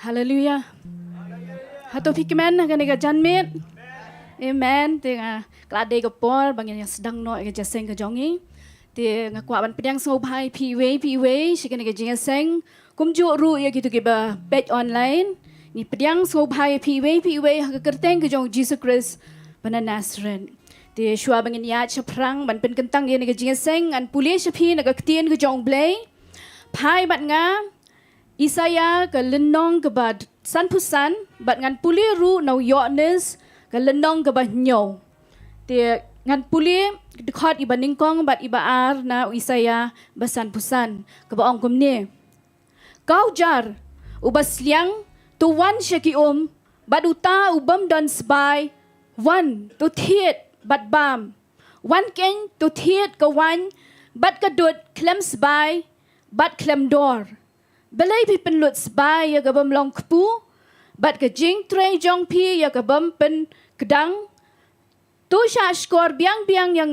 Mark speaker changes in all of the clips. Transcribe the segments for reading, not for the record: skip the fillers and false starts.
Speaker 1: Hallelujah. Hatu pikman kaniga janmit. Amen. Tinga klade ko por bangin yang sedang no ke jaseng ke jongi. Ti ngakwa ban pedang so bhai piwe shi kaniga jinga seng kumju ru ya gitu ke ba bet online. Ni pedang so bhai piwe ha kerteng ke jong Jesus Christ bana Nazareth. Ti shua bangin ya chaprang ban pen kentang ye ni ke jinga seng an pulis pi na ke tien ke jong blay. Pai bat nga Isaya ke lenong ke bad san pusan bat ngan puli ru nau yoknes ke lenong ke bah nyo. Te ngan puli dekat iba ningkong bat iba ar na Isaya basan pusan ke ba ong kumne. Kau jar ubas liang tu wan syaki bat uta ubam dan sbai wan tu thiet bat bam. Wan ken tu thiet ke wan bat kedut klem sbai bat klem dor. Belai pi penlut sbai ya gabam long kepu, bat ke jing tre jong pi ya gabam pen kedang. Tu sya skor biang yang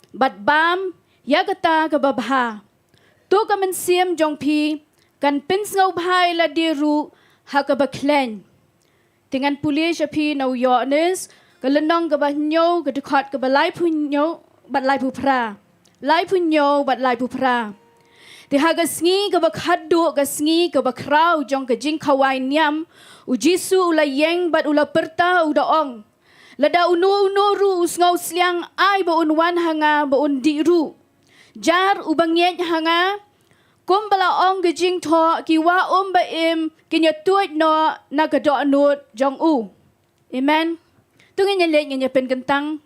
Speaker 1: bat bam ya kata ke babha. Tu kamen siam jong pi kan pen ngau bhai la diru ha ke baklen. Dengan pulis pi nau yoknes ke lenong ke bah nyo ke dekat ke balai punyo bat lai pu pra. Lai punyo bat lai pu pra. Tihaga sngi ke bakhadu ke sngi ke bakrau jong ke jing kawai nyam ujisu ula yeng bat ula perta uda ong lada unu ru usngau sliang ai ba unwan hanga ba undi ru jar ubang yet hanga kumbala ong ke jing tho kiwa ba im kinya tuat no na ke do nut jong u amen tungin le nya pen kentang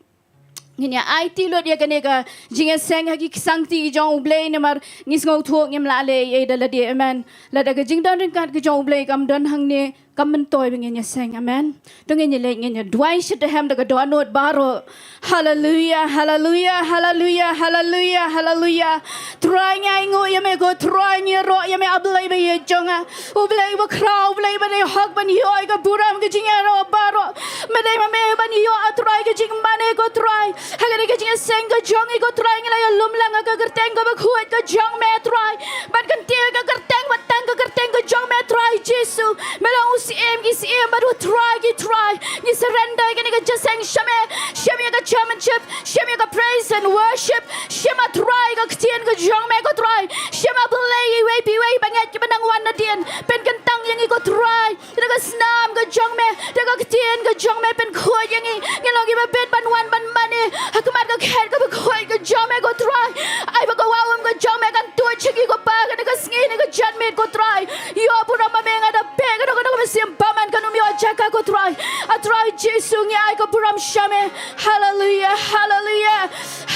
Speaker 1: Nginya IT lot ya kanega jinga seng hagi sangti jong blay namar ngis ngau thuak ngem la le ye dala di amen la daga jingdan ring kat ke jong blay kam don hang ne kam mentoy bengenya seng amen tungenya le ngenya dwai shit ham daga do not baro hallelujah hallelujah hallelujah hallelujah hallelujah try ngai ngo ya me go try ni ro ya me ablay be ye jonga ublay ba kraw blay ba ne hak ban yoy ka buram ke jinga ro baro me dai ma me ban yo try ke jing mane go try Hagani ka jinga seng ka jong iko try ngila ya lumlang ka kerteng ka baghuat ka jong me try bat kan tiya ka kerteng bat tan ka kerteng ka jong me try Jesu melang usim baru try ni surrender ka ni ka jaseng shame ka chairmanship shame ka praise and worship shema try ka ktien ka jong me ka try shema play way bangat ka banang wan na dien pen kentang yang iko try ka snam ka jong me ka ktien ka jong me pen khoi yang ngilong iba bet ban wan ban mani Hakamat ka khed ka bakhoi ka jome ko try ai ba ka wawam ka jome kan tu chiki ko pa ka ka sngi ka janmit ko try yo pura mamenga da pe ka ka sim baman ka numyo chaka ko try a try Jesu ngi ai ka puram shame hallelujah hallelujah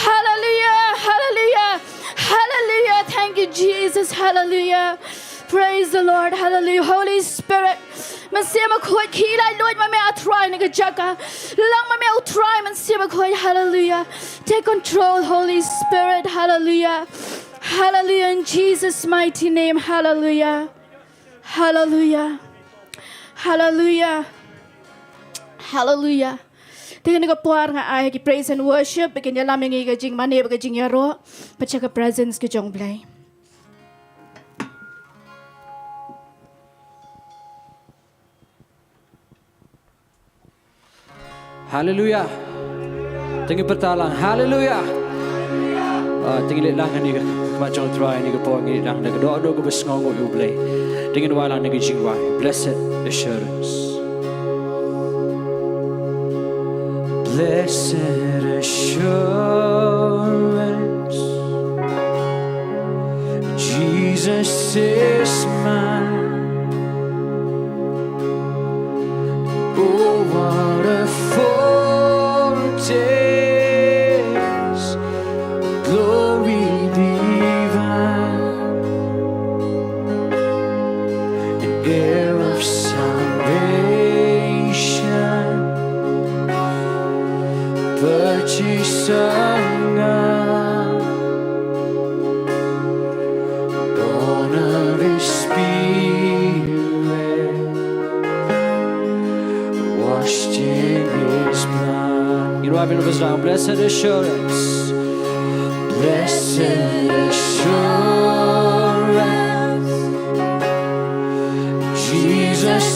Speaker 1: hallelujah hallelujah hallelujah thank you Jesus hallelujah praise the Lord hallelujah Holy Spirit man sia ma khoi khi lai loi ma me a try ni ka jaka lang ma me a try man sia ma khoi hallelujah take control Holy Spirit hallelujah hallelujah in Jesus mighty name hallelujah hallelujah hallelujah hallelujah Tingin ka puar nga ay ki praise and worship bikin ya lamang ka jing mane ka jing yaro pacha ka presence ka jong blay
Speaker 2: Hallelujah. Tingin pertalang. Hallelujah. Tingin lang ni ka macam try ni ka po ngi lang na do ko besngong ko ublay. Tingin wala ni jingwai. Blessed assurance. Blessed assurance. Jesus is mine. Oh, what a foretaste, glory divine, an heir of salvation, purchase of God, born of His Spirit, washed in His blood. You know, I've been with us now. Blessed assurance. Blessed assurance. Jesus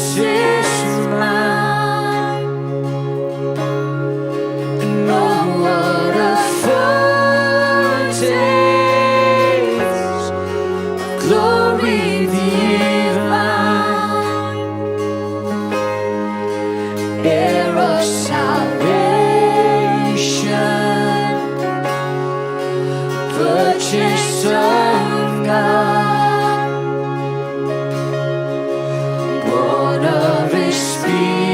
Speaker 2: purchase of God, born of His Spirit,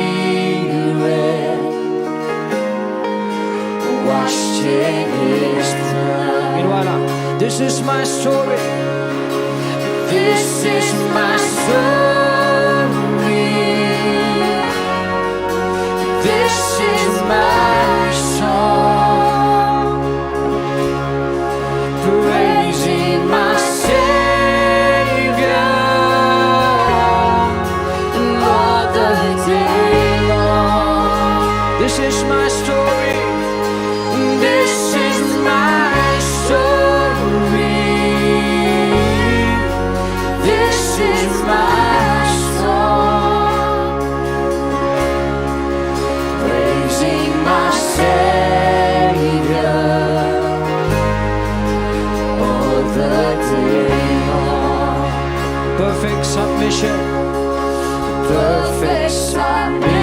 Speaker 2: washed in His blood. This is my story. This is my story. This is my song, praising my Savior all the day long. This is my story. This is my story. This is my song, praising my Savior all the day long. Perfect submission. Perfect submission.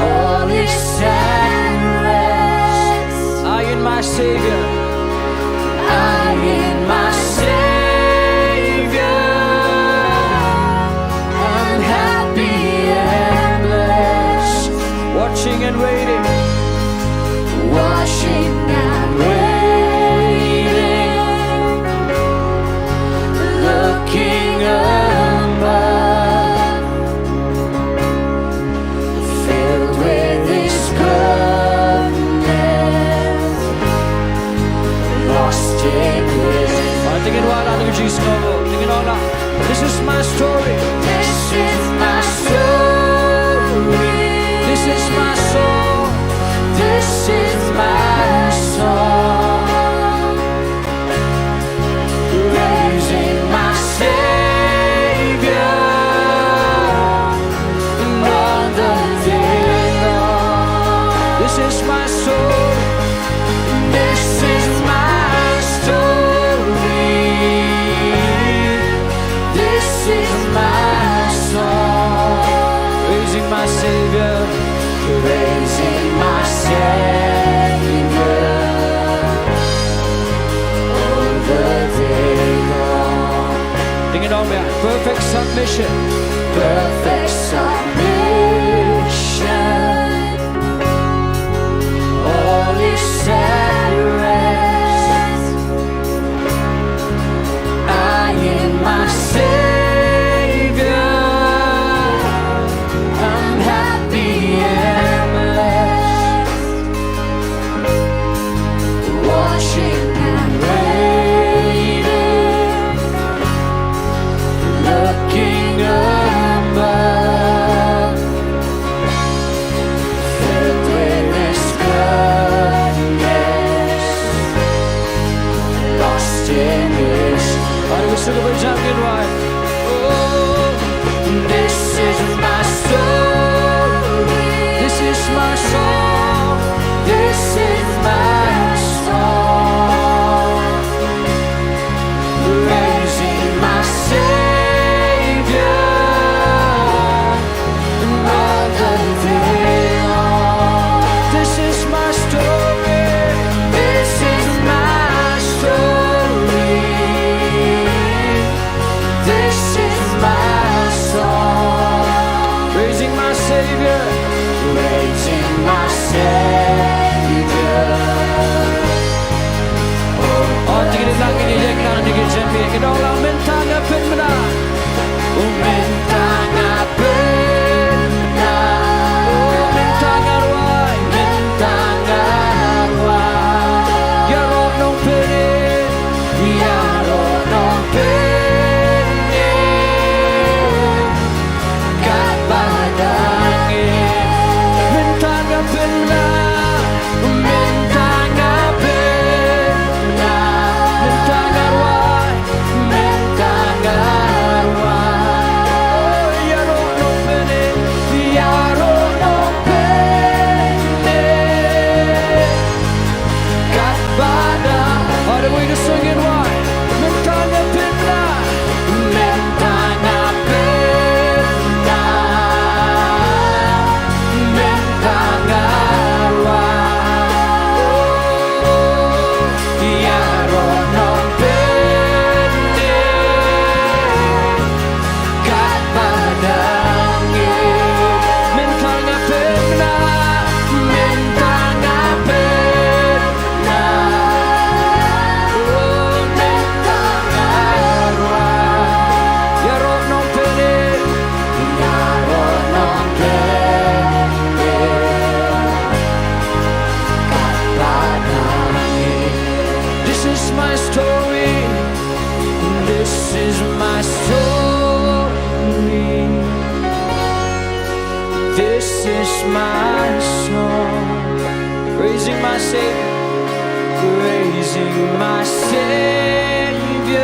Speaker 2: All is at rest. I in my Savior. I in my Savior. I'm happy and blessed. Watching and waiting. Watching and waiting. Looking above. Filled with His goodness. Lost in His. Tingin wala ng Jesus ko. Tingin wala. This is my story. This is my story. This is my song. This is my song, praising my Savior all the day long. This is my story. This is my story. This is my song, praising my Savior, praising my Savior all the day long. Tingin on me, perfect submission. Perfect submission. All is at rest. I in my Savior. I'm happy and blessed. Watching and waiting. Looking above. my song, praising my Savior, praising my Savior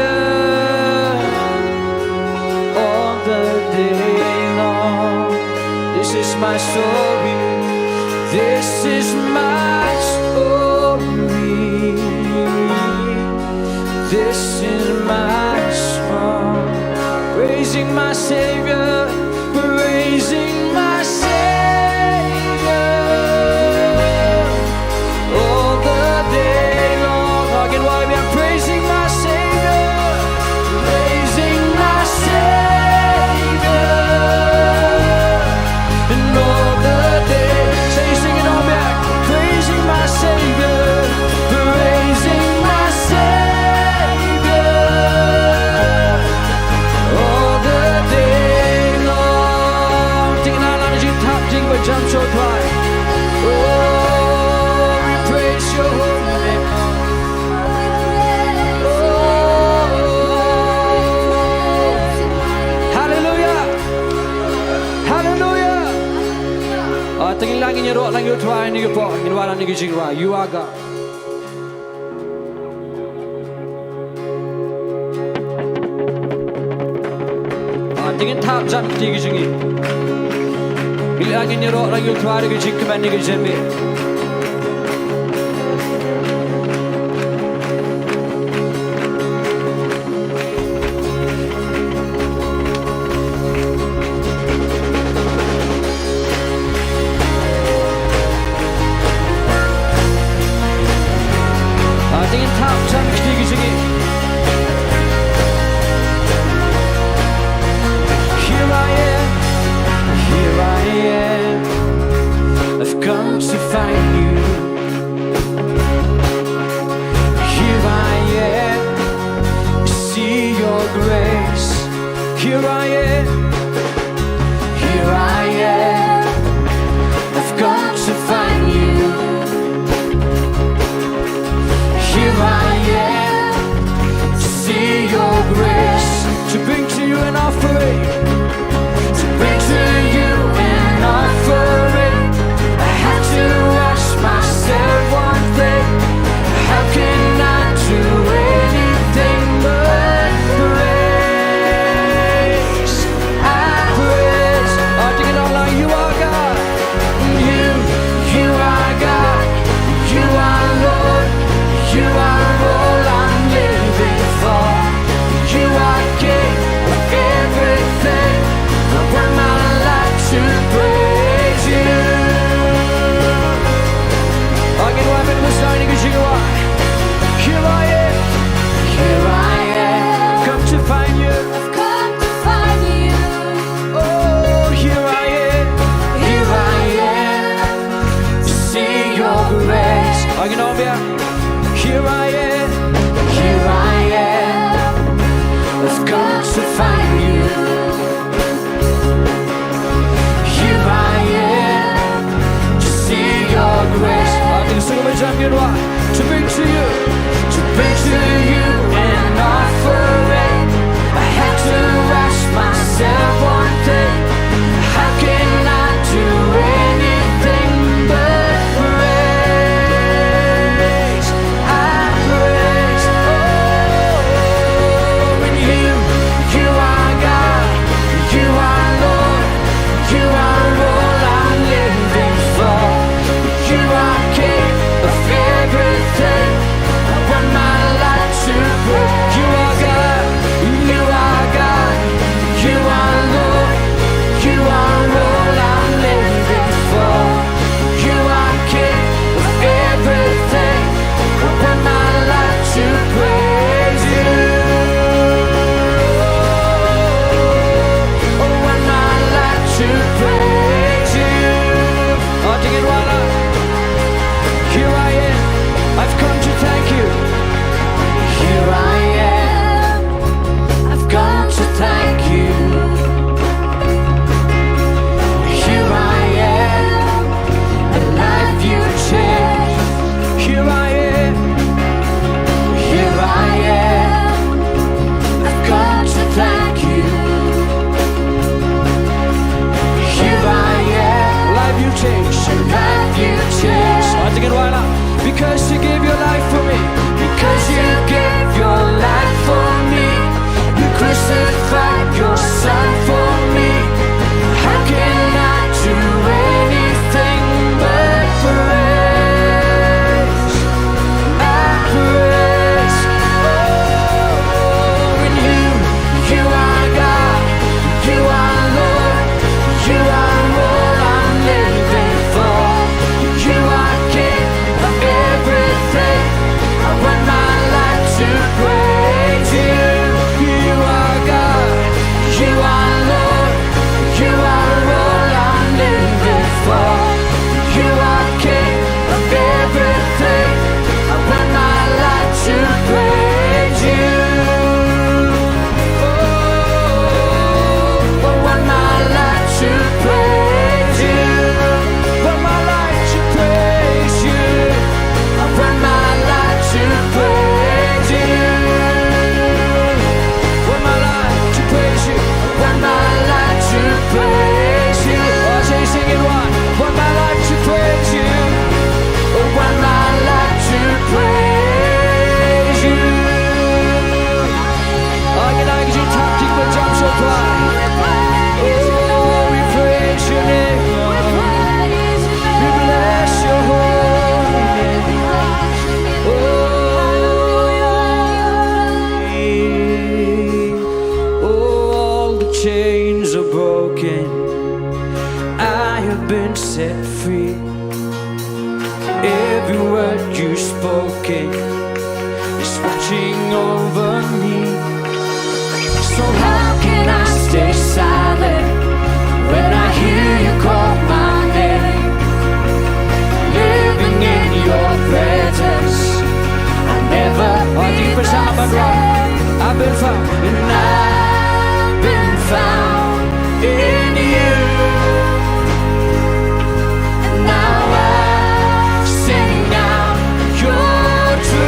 Speaker 2: all the day long. This is my story, this is my story, this is my song, praising my Savior, praising my Savior all the day long. Again, while we are praising my Savior, praising my Savior, and all the day. Say, sing it all back. Praising my Savior, praising my Savior all the day long. Tingin na lang na Jingtip, Jingtip, jump so high. Oh, we praise your holy name. Oh, hallelujah, hallelujah. Tingin lang inyo lang yung try niyo po, ginawa lang niyo Jingtip. You are God. Tingin tap jump tiga jingi. Bilangin niyo lang yung try niyo Jingtip man niyo Jingtip. Tingin tap jump tiga jingi. Here I am, here I am. I've come to find you. Here I am, see your grace. Here I am, here I am. I've come to find you. Here I am, to see your grace, to bring to you an offering, to bring to you an offering. I had to ask myself one thing: how can I do anything but praise? I praise. I think it all like you are God. You are God. You are Lord. You are all I'm living for. You are King of everything. I want my life to praise you. Again, why am I starting to you are? Here I am. Here I am. Come to find you.
Speaker 3: I've come to find you.
Speaker 2: Oh, here I am.
Speaker 3: Here I am,
Speaker 2: To see your grace. Again, on me. Here I am.
Speaker 3: here I am.
Speaker 2: I've come to find you. Here I am, to see your grace. I think it's a champion one. To bring to you, to bring to you an offering. I had to ask myself one thing: how can I do anything but praise? I praise. Oh, and you are God, you are Lord, you are all I'm living for. You are King of everything. I want my life to praise. You are God, you are God, you are Lord, you are all I'm living for. You are King of everything. I want my life to praise you. I want my life to praise you. Oh, dig it while up. Here I am, I've come to thank you. Here I am, I've come to thank you. Here I am, a life you changed. Here I am, here I am, I've come to thank you. Here I am, life you changed. Because you gave your life for me.
Speaker 3: Because you gave your life for me. You crucified your son for me. How can I do anything but praise? I praise. Oh, in you are God, you are Lord, you are all I'm living for. You are King of everything. I want my life to praise you. You are God, you are Lord, you are all I'm living for. You are King of everything. I want my life to praise you. Oh, I want my life to praise you.
Speaker 2: Want my life to praise you.
Speaker 3: I want my life to praise you.
Speaker 2: Want my life to praise you.
Speaker 3: Want my life to praise you.
Speaker 2: Oh, say sing it one. Want my life to praise you.
Speaker 3: Want my life to praise you.
Speaker 2: Oh, you like you top keep the jump so fly. Oh, we praise your name. We bless your holy name. Oh, all the chains are broken. I have been set free. Every word you've spoken is watching over me.
Speaker 3: So how can I stay silent when I hear you call my name? Living in your presence, I never
Speaker 2: Deep inside my ground, I've been found.
Speaker 3: and I've been found in you. And now I sing out your truth.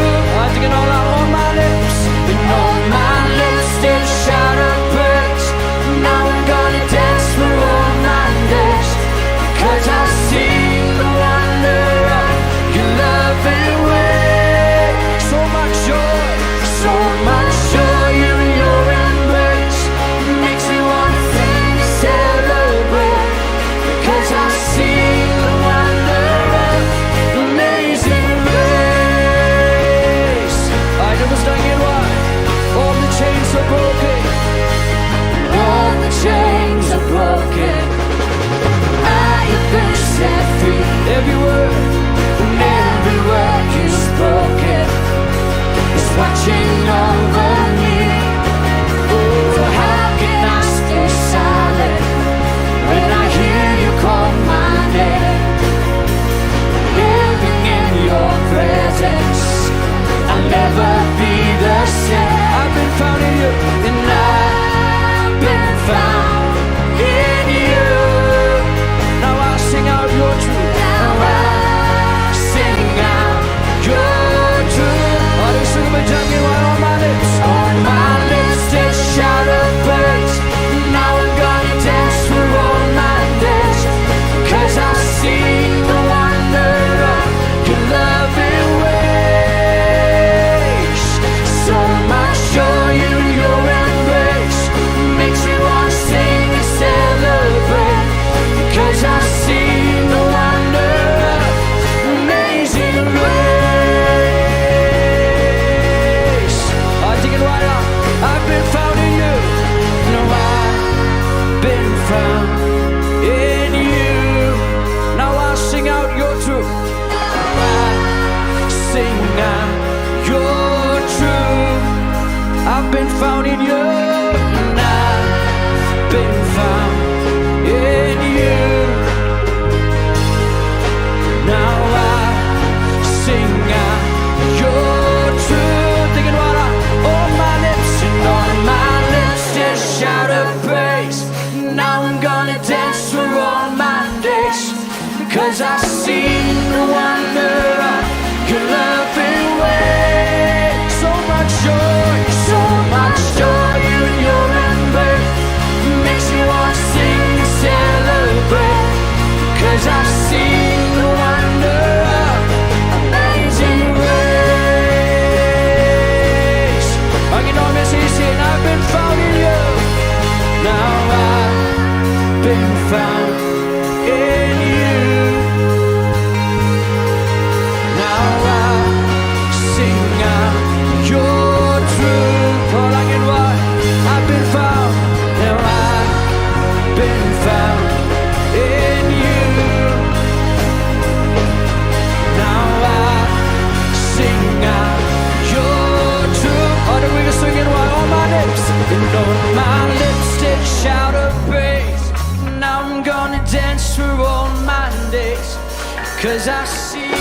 Speaker 2: 'cause I see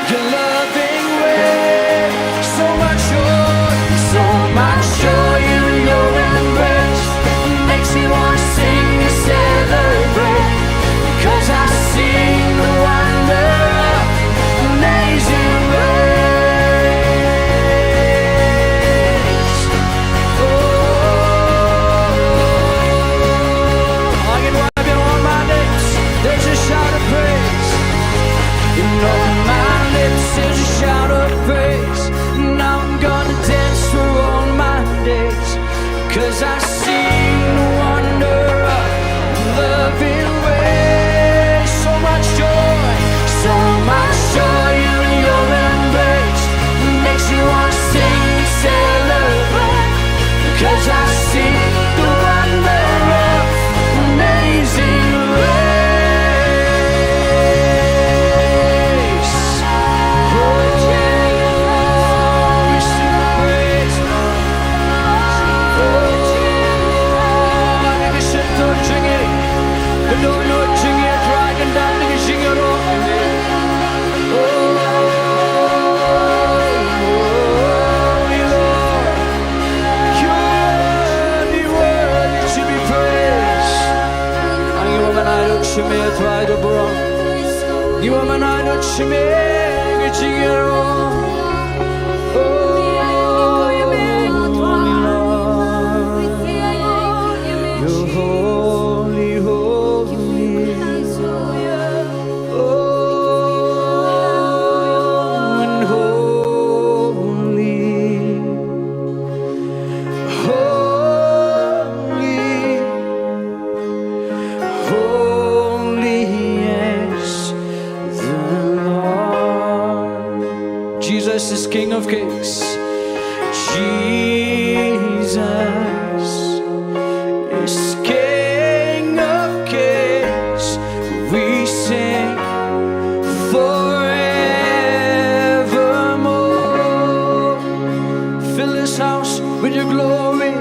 Speaker 2: your loving way. So much joy in your embrace makes me want to sing and celebrate. 'Cause I sing the wonder of amazing grace. Oh, I can wipe it on my lips. There's a shout of praise. And on my lips there's a shout of praise. Now I'm gonna dance for all my days. 'Cause I sing the wonder of loving ways. So much joy in your embrace makes me want to sing and celebrate. 'Cause I sing the wonder of amazing grace. Oh, we sing praise. Oh, 내게 셔터 중에 그노노 중에 dragon down 내게 싱어로. Oh, Lord, you're worthy to be praised. 아니 이와만 아육심에 드와이도 부러 이와만 아육심에 내게 징여로. Jesus is King of Kings. Jesus is King of Kings. We sing forevermore. Fill this house with your glory.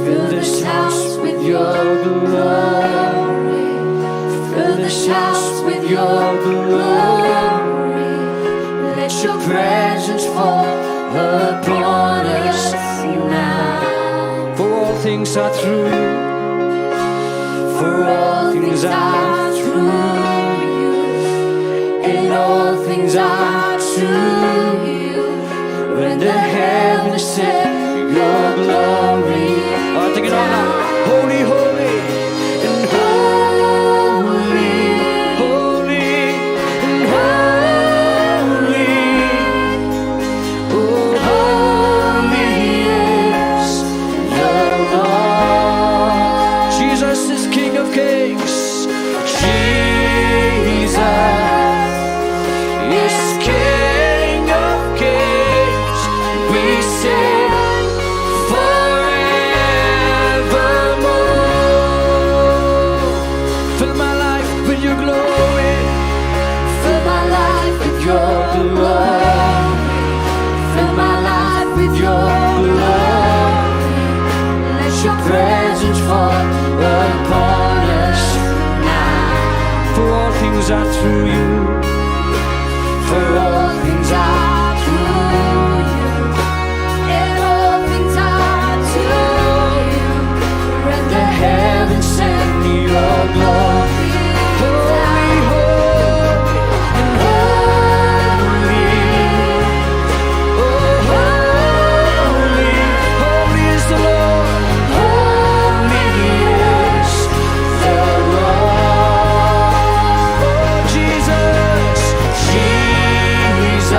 Speaker 2: Fill this house with your glory. Fill this house with your glory. Let your presence fall upon us now. For all things are through you. For all things are through you. And all things are to you. When the heavens set your glory. Oh, take it on now. Holy, holy, and holy, holy, and holy. Oh, holy is the Lord. Jesus is King of Kings. Jesus is King of Kings. We sing forevermore. Fill my life with your glory. Fill my life with your glory. Fill my life with your glory. Let your presence fall upon us now. For all things are through you. For all things are through you. And all things are to you. When the heavens send your glory. Holy, holy, and holy. Oh, holy, holy is the Lord. Holy is the Lord. Oh, Jesus, Jesus.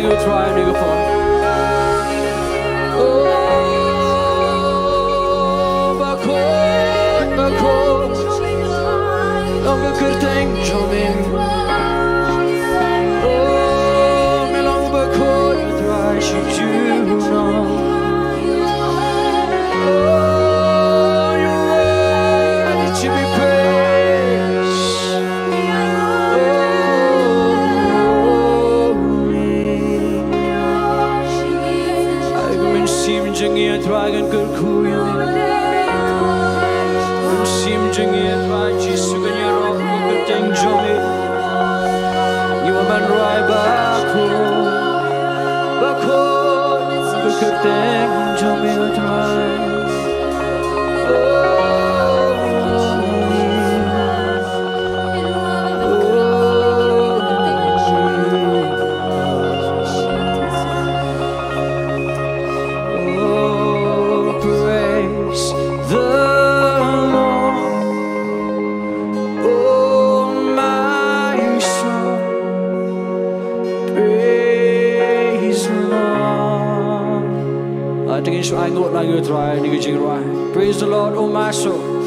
Speaker 2: lang you try ni ko po. Bakot Ang kerteng jomin Melang bakot try she do know you're worthy to be praised I go and see me jangi dragon kerku Sim jengit raji suganyaro kerteng jomi Yuaman rai bako kerteng jomi utrai Praise the Lord, oh my soul.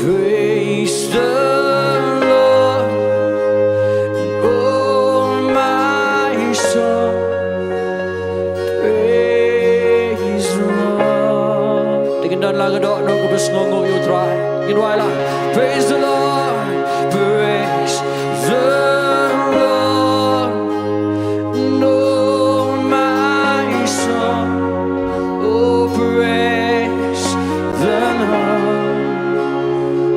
Speaker 2: Praise the Lord, oh my soul. Praise the Lord. Tingin dan lagu doa no kubus ngongo you try. Tingin wala. Praise the Lord, praise the Lord, oh my soul. Oh praise the Lord.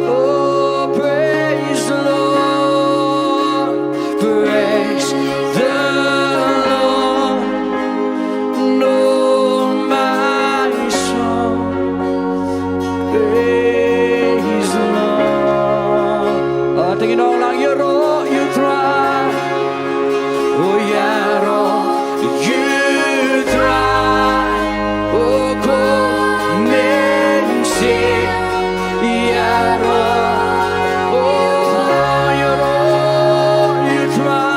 Speaker 2: Oh praise the Lord. Praise the Lord. Oh my soul. Praise the Lord. Tingin all lang you roll, you try. Oh yeah, roll, you try. Oh come and see, yeah, roll. Oh you roll, you try.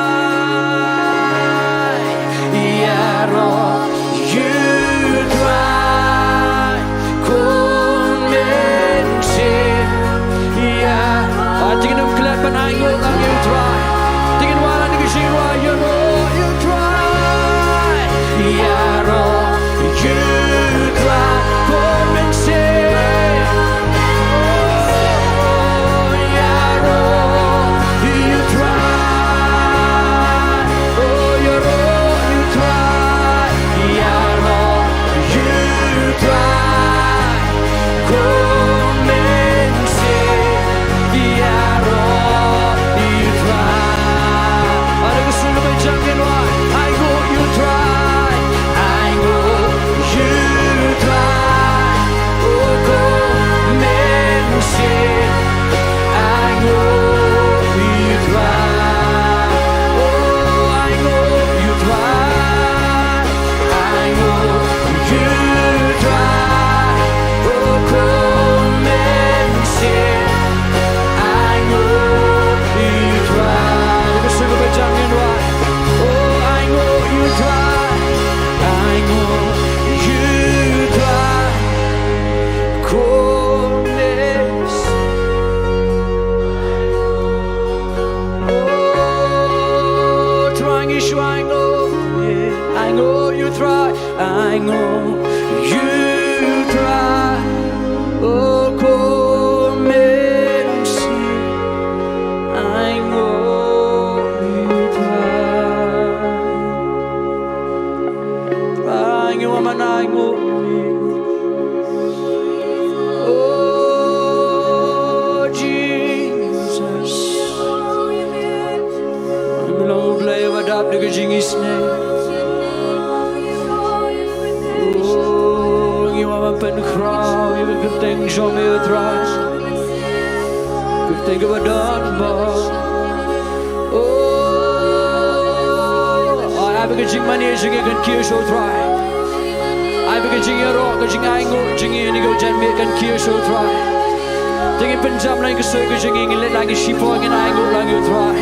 Speaker 2: Yeah, roll, you try. Come and see, yeah. Tingin ng klap pa na yung lang you try. Tingin wala ni kisira, you roll, you try. Yeah, roll, you try. Come and see. Oh, yeah, roll, you try. Oh, you roll, you try. Yeah, roll, you try. Come and see. Yeah, roll, you try. Ada gusto na may champion one. I go, you try. I go, you try. Oh, come and see. I go, you try. Oh, I go, you try. I go, you try. Oh, come and see. I go, you try. Gusto ko ba champion one? Oh, I go, you try. I go, you try. Goodness. Oh, trying issue, I know. Yeah, I know you try. I know you try. Oh, come and see. I know you try. Trying you, I'm an I know. Oh, Jesus. I'm long play with up the Jingis name. Oh, you are a pen crowd, you can think show me a try. You think of a done, oh, I have a jing money, jing can kill show try. I have a jing a rock, a jing angle, jing in go jen make and kill show try. Tingin Punjab like a circle, jinging and let like a sheep walking angle, like you try.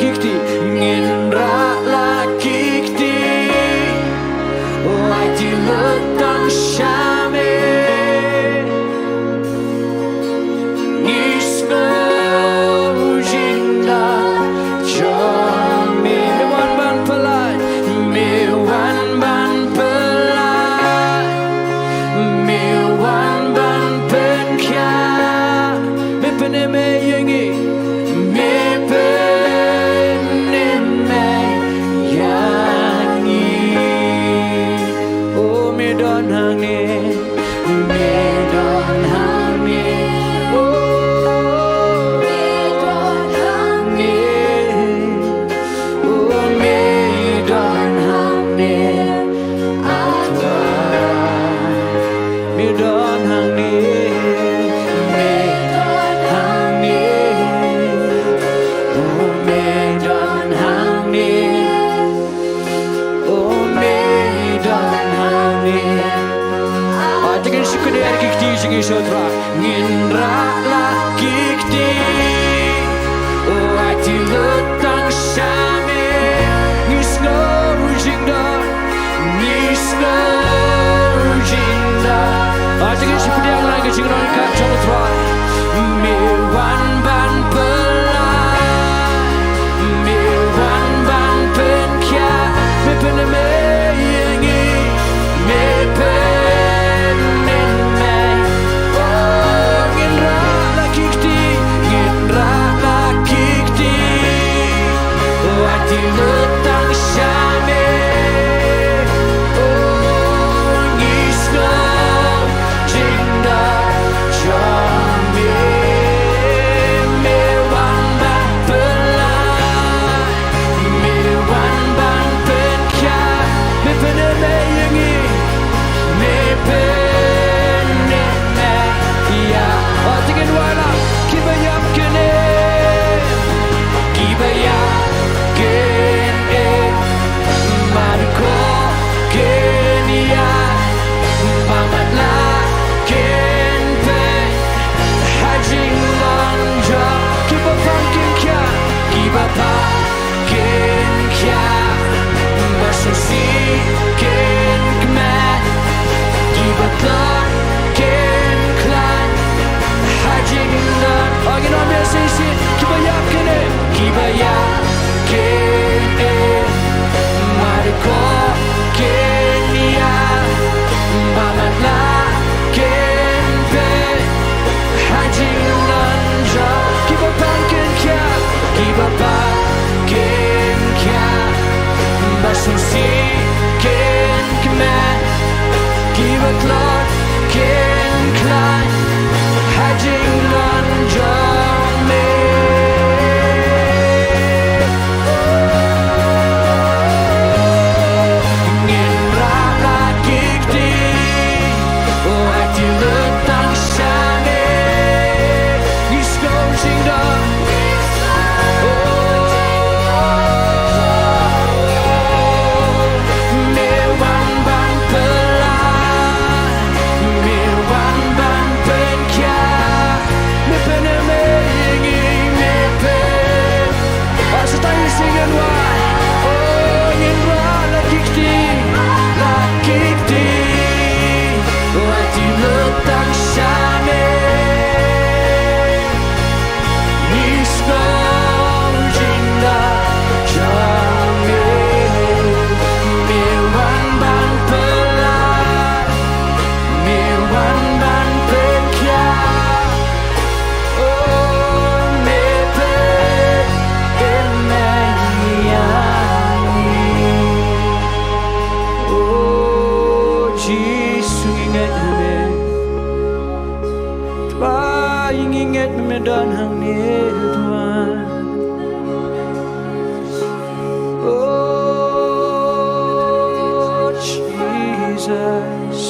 Speaker 2: kikti nginra la kikti ai ti lutang shame nisno jinda jame wan ban pelai me wan ban pelai me wan ban pen kya me pene me yengi me pene me yangi oh me don hangi me don hangi oh me don hangi oh me don hangi atwa me don hangi me don hangi oh me don hangi oh me don hangi Atekin sikuni erkikti singi sotra nginra la kikti oh ati lutang shame nisno jinda nisno jinda Atekin sikuni erkikti singi sotra sotra me wan ban pelai me wan ban pen kya me pen me yengi me pen me oh nginra la kikti oh ati lutang shame oh nisno jinda jame me wan ban pelai me wan ban pen kya me pen me yengi me pen me ya Atekin wala kibayap kene kene marko kenia mamatla kenpe hajing lanja kibapa kya masusi ken kmat kibata ken klan hajing lan agin on mesisi kibayap kene marko kenia mamatla kenpe hajing lanja kibapa ken kya masusi ken kmat kibatla ken klan hajing lanja me nginra la kikti oh ati lutang shame nisno jinda me wan ban pelai me wan ban pen kya me pen me yengi me pen astai singen wai oh nginra la kikti oh ati lutang shame nisno jinda jame me wan ban pelai me wan ban pen kya oh me pen me yangi oh Jesus ingat me Tuhan ingat me dan hang ni Tuhan oh Jesus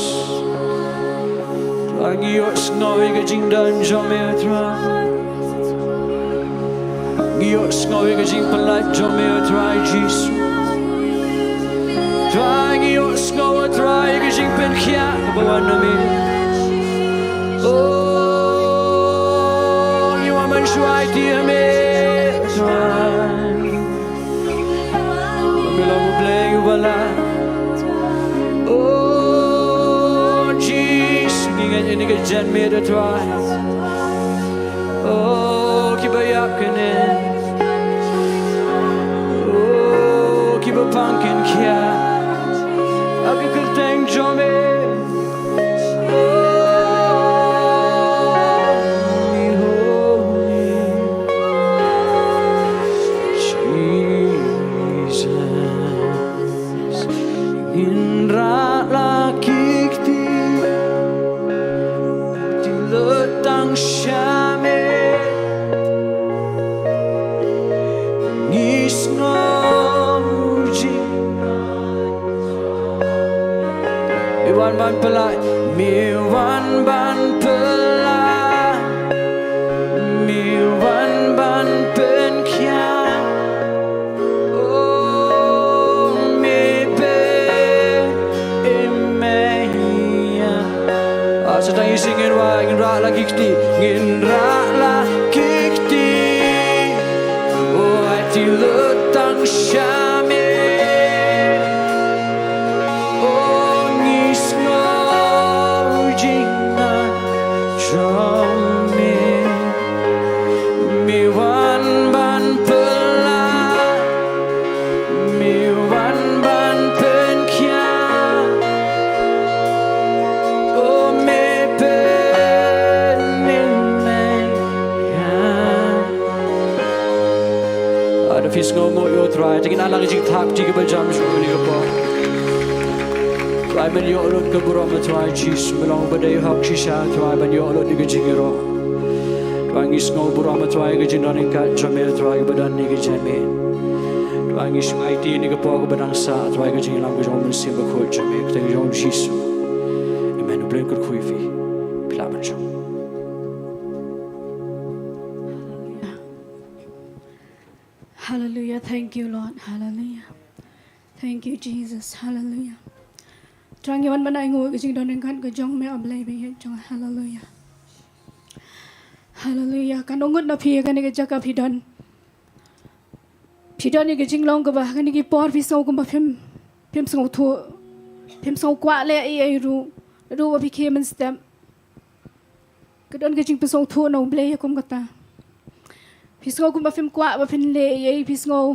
Speaker 2: Tuhan giok sengawi ke jing dan jome Tuhan giok sengawi ke jing pelat jome Tuhan Jesus Tuhan giok sengawi Tuhan ke jing pen kia ke bawah nami oh you are man shuai dia me Tuhan pala. Oh Jesus, ingat ini kejan meda tuai. Oh kibayakan oh kibapangkin kia. Aku kerteng jome. Ban pelai, miwan ban pelai, miwan ban penkia, oh mebe emeya. Sedang isingin wa ingin rak lagi kti, ingin rak lagi kti, oh hati letang syami. Tingin alang Jingtip tiga berjam semua ni apa? Tuai menyo lot keburam tuai Jesus melang badai hak sisa tuai menyo lot ni kejingiro. Tuai ngis ngau buram tuai kejingan ingkat jamel tuai badan ni kejamin. Tuai ngis IT ni kepo ke bedangsa tuai kejingan ke jom mesim berkot jamel kita jom Jesus. Amen. Boleh kerkuifi bila berjam.
Speaker 1: Hallelujah. Thank you, Lord. Hallelujah. Thank you, Jesus. Hallelujah. Trang yawan banai ngồi cái chuyện đó nên kan cái jong me ablay be hết jong. Hallelujah. Hallelujah. Kan ongut na phi kan cái jaka phi don. Phi don ni cái Shillong cái ba kan cái por phi sau cũng ba phim sau thu phim sau quá lẹ ai ru ba phi ke man step. Cái don cái chuyện phi sau thu no blay cũng cái ta. Pisngo kung bafim kwa bafin le ye pisngo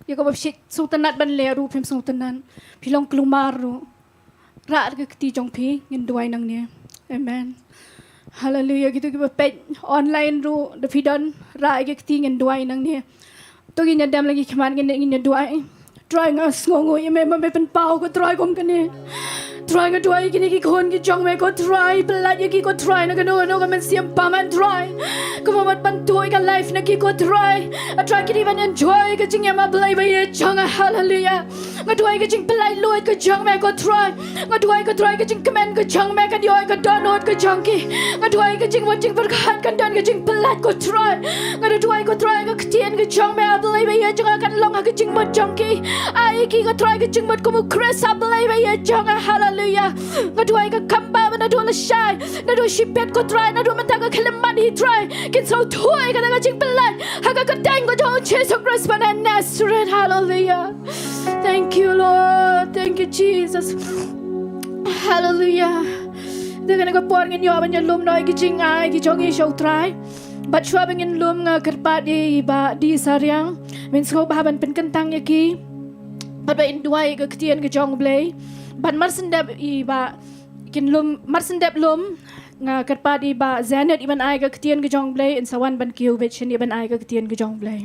Speaker 1: ya ko bafshik sultanat ban le ru phim sultanan pilong klumar ru ra ka ti jong phi ngin duai nang ne amen hallelujah gitu ki bapet online ru the pidon ra ka ti ngin duai nang ne to gi nyadam lagi khaman ngin duai try nga sngo ye me pen pau ko try kom kane try nga duai kini ki kon ki jong me ko try pelat ye ki ko try na no ka men siam paman try ko mat ban toy ka life na ki ko try a try ki even enjoy ka jing ma play ba ye jong hallelujah nga duai ka jing pelai loy ka jong me ko try nga duai ka try ka jing comment ka jong me ka yoi ka download ka jong ki nga duai ka jing watching berkat kan dan ka jing pelat ko try nga duai ko try ka ktien ka jong me play ba ye jong kan long ka jing mat jong ki ai ki ka try ka jing mat ko mu chris play ba ye jong hallelujah nga duai ka kamba na do la shy na do shipet ko try na do man ta ka keleman hi try kin so toy ka ka jing pelat ha ka dang ko jong Jesus Christ ban Nazareth hallelujah thank you Lord thank you Jesus hallelujah dengan ka por ngin yo ban lum noi ki jing ai ki jong i show try bat shwa bangin lum nga kerpat di ba di saryang min so ba ban pen kentang ya ki bat ba in duai ka ktien ka jong blay ban mar sendap i ba kin lum mar sendap lum nga kerpat i ba zanet iban ai ka ktien ka jong blay in sawan ban kiu bet shin iban ai ka ktien ka jong blay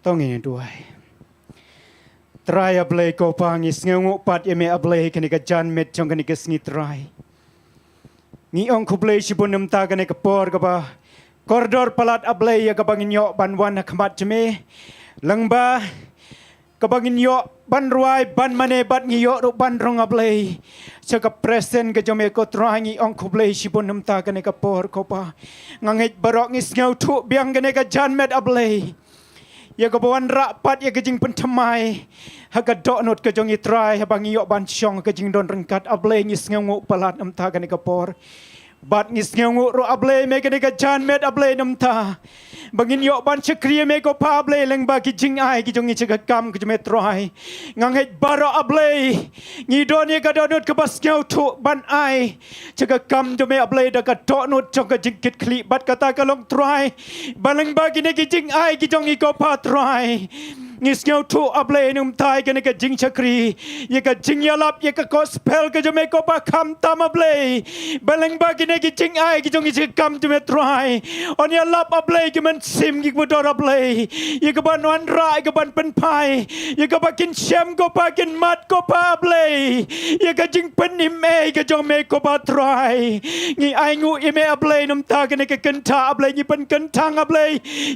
Speaker 4: tong ini duai try ablay ko pangis ngungu pat eme ablay kani ka jan met jong kani ka sngi try ngi ong kublay sibun nemta kani ka por ka ba koridor palat ablay ya ka bangin yo ban wan khmat jeme langba ka bangin yo ban ruai ban mane bat ngi yo ro ban rong ablay cha ka present ka jome ko try ngi ong kublay sibun nemta kani ka por ko pa ngangit barok ngi snau thu biang kani ka jan met ablay ya ka bawan rapat ya ka jing pentamai ha ka dok not ka jong itrai ha bangi yo ban chong ka jing don rengkat ablay ngis ngangu palat am ta ka ni ka por บัดงิสเงงโรอับเลเมกันกะจานเม็ดอับเลน้ำตาบังอินยอบันชครีเมก็พาอับเลเลงบากิจิงไอกิจงอิชกะกรรมกิจเมตรอยงังเฮบาระอับเลงีดอนีกะดอนุดกะบัสเงวทุบันไอชกะกรรมจะเมอับเลดะกะดอนุดจงกะจิงกิดคลีบัดกะตากะลงตรอยบันเลงบากิเนกิจิงไอกิจงอิก็พาตรอยงิสเงาทุอับเลนุมไทยกันกะจิงชครียกะจิงยาลับยกะกอสเพลกะจะเมก็ปะคำตามอับเลบัลลังบากินกะจิงไอกิจงอิชกรรมจะเมตรายอันยาลับอับเลกิมันซิมกิบดอรับเลยยกะบันวันรายกะบันเป็นพายยกะบากินแชมก็ปากินมัดก็ปาอับเลยยกะจิงเป็นอิมเอกะจงเมก็ปาตรายงีไองูอิเมอับเลนุมตากันกะกันทาอับเลงีเป็นกันทางอับเลย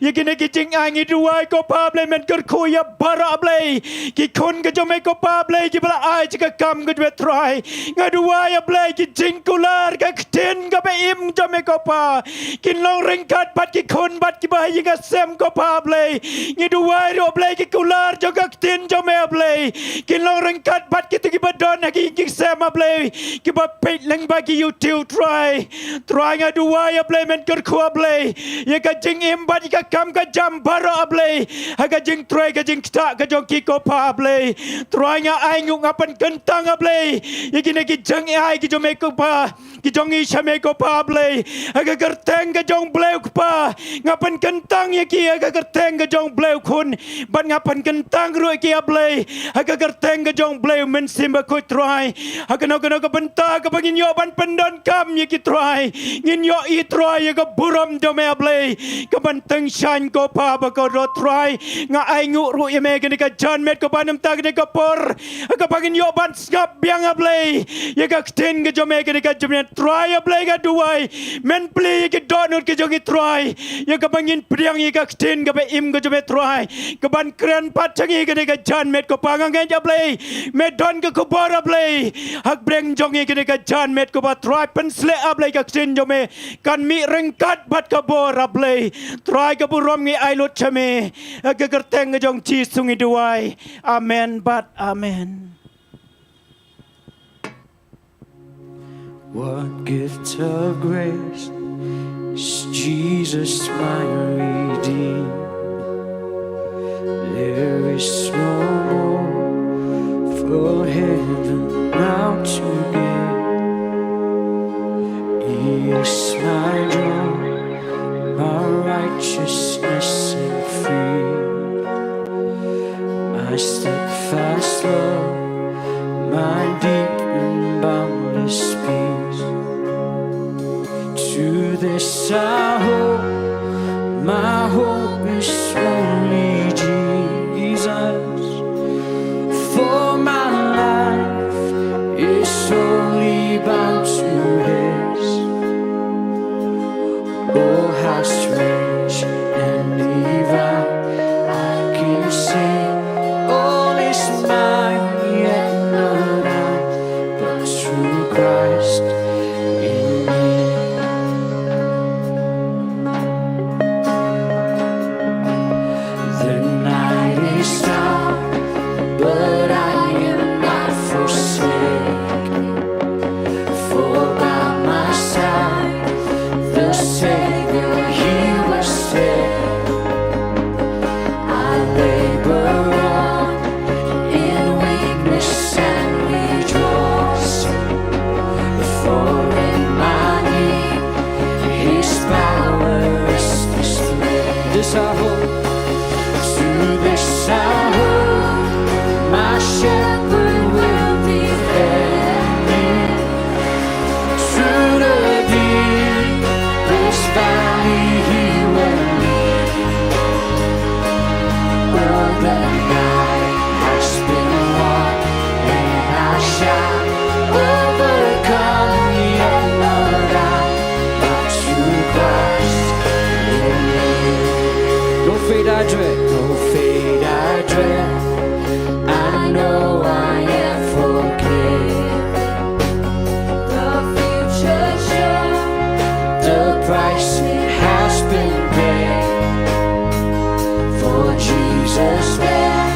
Speaker 4: ยกินกะจิงไองีดูไอก็ปาอับเลมันกะคุยยาบาระอับเลยกิคนก็จะไม่ก็ปาอับเลยกิบละไอจะกะกรรมก็จะเมตรายงาดูไออับเลยกิจิงกุลาร์กะเทนกะไปอิมจะไม่ก็ปากินลองเร่งกัดบัดกิคนบัดกิบายยิงกะเซมก็ปาอับเลยงีดูไอรอบเลยกิกุลาร์จะกะเทนจะไม่อับเลยกินลองเร่งกัดบัดกิตกิบดอนนะกิกิเซมอับเลยกิบปิดเลงบากิยูทิวทรายงาดูไออับเลยมันก็ขวบเลยยังกะจิงอิมบัดกะกรรมกะจำบาระอับเลยฮะกะจิงทรายกะจิงตากะจงกิโกปาอับเลยทรายงาไองูงาเป็นกันตังอับเลยยังกินกิจังไอกิจงเมก็ปากิจงอิชเมก็ปาอับเลยฮะกะกระแทงกะจงเบลกปางาเป็นกันตังยังกิฮะกะกระแทงกะจงเบลคุณบัดงาเป็นกันตังรวยกิอับเลยฮะกะกระแทงกะจงเบลมันซิมบะคุยทรายฮะกะนกกะเป็นตากะบังอินยอบันเป็นดอนกำยังกิทรายงินยออีทรายยังกะบุรมจะเมอับเลยกะบันตึงชันก็ปาบะกะรอทรายงาไองูรู้ยังเมกันกะจานเม็ดกะบาน้ำตากันกะปอร์กะบังอินยอบันสกับยังอับเลยยังกะเทนกะจะเมกันกะจะเมทรายอับเลยกะดูไอเมนเปลี่ยกะดอนุดกะจงอิทรายยังกะบังอินเปลี่ยงยังกะเทนกะไปอิมกะจะเมทรายกะบันเครนปัดชังยังกันกะจานเม็ดกะปางงันอับเลยเมดอนกะกะบอร์อับเลยฮักเบรงจงยังกันกะจานเม็ดกะบาทรายเป็นสเลอับเลยกะเทนจะเมกันมีเร่งกัดบัดกะบอร์อับเลยทรายกะบุรมงี้ไอลุดชะเมกะกระแทงกะจงชีสุงิด้วยอาเมนบัดอาเมน
Speaker 3: What gift of grace is Jesus my Redeemer? There is no more for heaven now to give. He is my joy, my righteousness and free, my steadfast love, my deep and boundless peace. To this I hope, my hope is only Jesus. For my life is solely bound to His. Oh, how strange and divine, I can say all is mine, yet not I, but through Christ in me. The night is dark, but I am not forsaken. For by my side, the Savior He was there. I labor on in weakness and rejoice. For in my need, His power is displayed. This I hope. To this I hope, my shepherd will defend me. Through the deepest valley He will lead. Oh, the night has been won, and I shall overcome, yet not I, but through Christ in me.
Speaker 2: No fate I dread.
Speaker 3: No fate I dread, I know I am forgiven. The future sure, the price it has been paid. For Jesus bled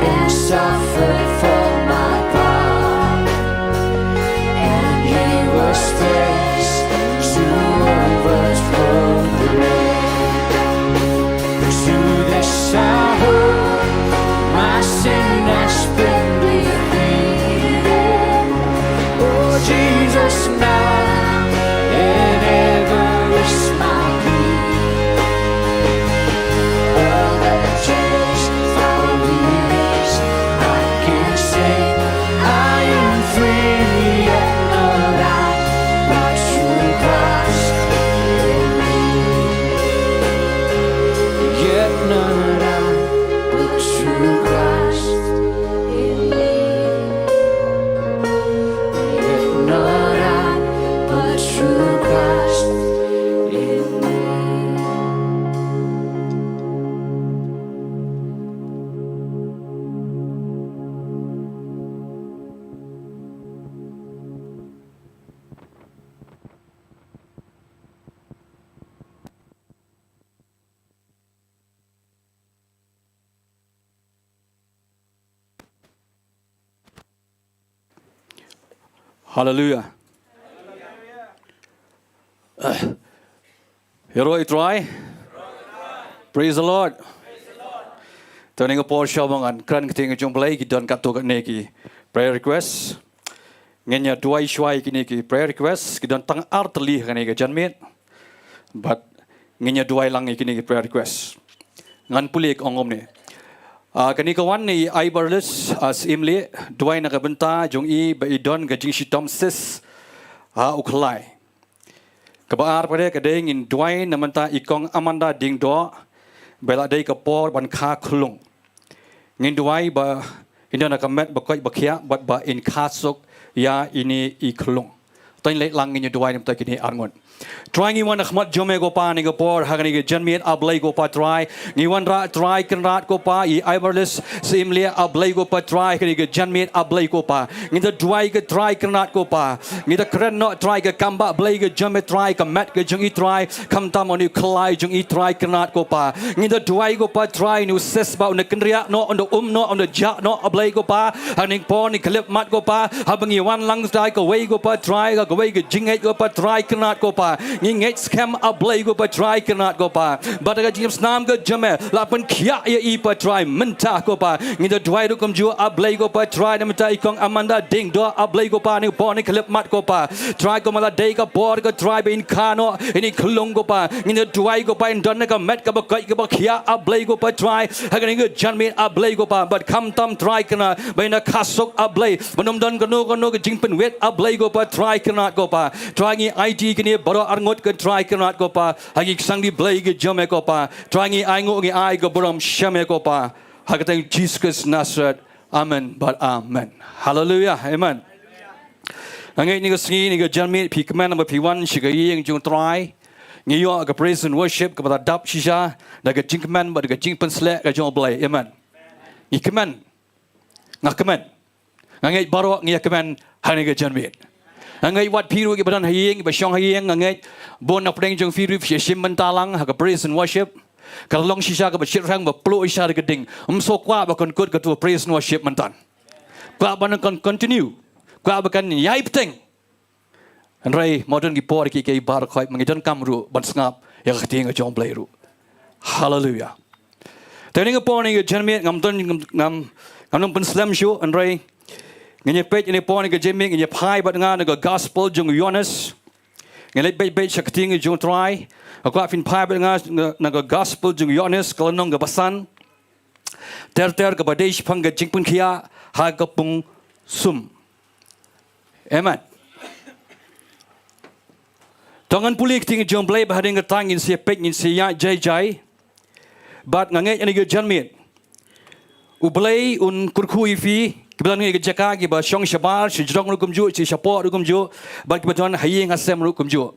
Speaker 3: and suffered for my part, and He was placed
Speaker 5: Hallelujah. Hero itry. Praise the Lord. Tuan yang Paul syawangan kan keting jumpai kita dan katu neki prayer request. Ngenya dua iswai kini ki prayer request kita tang artli kan neki janmit. But ngenya dua lang kini ki prayer request. Ngan pulik ongom ni. Kani kawan ni ai berles as imli dua nak Bynta jong I baidon gajing shitom sis uklai. Kebaar pada kadang in dua namanta ikong Amanda Diengdoh bela day kapor ban kha khulung. Ngin dua ba inda nak met bakoi bakia bat ba in khasuk ya ini I khulung. Tain lek lang ngin dua namta kini arngon. Try ngi wan khmat jome go pa ni go por hagani ge janmit ablay go pa try ngi wan ra try kan rat go pa I iberless simli ablay go pa try hagani ge janmit ablay go pa ngi da dry ge try kan rat go pa ngi da kren no try ge kamba ablay ge jome try ka mat ge jung I try kam tam on klai jung I try kan rat go pa ngi da dry go pa try nu ses ba on kenria no on no on ja no ablay go pa haning por ni klip mat go pa habangi wan lang try ka way go pa try ga way ge jinget go pa try kan rat go pa ngin scam ablay go pa try kanat go pa bataga jim snam go jame lapan khia ya I pa try menta go pa ngin da dwai do kom ju ablay go pa try na menta ikong Amanda Diengdoh ablay go pa ni po ni klip mat go pa try ko mala day ka bor go try bin kano ini khulung go pa ngin da dwai go pa in don ka met ka ba kai ka ba khia ablay go pa try hagani go janmin ablay go pa but kam tam try kana baina khasok ablay banom don ko no ko jingpen wet ablay go pa try kanat go pa try ngi IT kini arngot ke try kanat ko pa hagi sang di blay ke jome ko pa try ngi ai ngo ngi ai go borom shame ko pa hagata Jesus Nazareth amen but amen hallelujah amen ngai ni ga singi ni ga janmi pi command number P1 shiga yeng jung try ngi yo ga praise and worship ka pada dap shisha da ga jing command ba ga jing pen slek ga jong blay amen ni command ngak command ngai baro ngi command hani ga janmi ngai wat piru ke badan hayeng ba syong hayeng ngai bon na preng jong firu fye sim mentalang ha ka praise and worship kalong shisha ka ba shirang ba plo isha de geding so kwa ba kon kut ka tu praise and worship mentan kwa ba kon continue kwa ba kan yai pteng anrai modern ki por ki ke bar khoi mangidon kamru ban snap ya ka ting jong play ru hallelujah tani ga por ni ga janmi ngam ton ngam pen slam show anrai ngene page ini pon ke jeming ngene pai bat nga ga gospel jung Yohanes ngene page shakting jung try aku fin pai bat nga ga gospel jung Yohanes kalonong ga basan ter ke badesh phang ga jingpun khia ha ga pung sum amen tongan pulik ting jung play bahading ga tang in se page in se ya jai bat ngange ani ga janmit ublay un kurkhui fi kebetulan ni kerja kita syong syabar, sejrong rukum ju, sejapok rukum ju, bagi kebetulan hayeng asem rukum ju.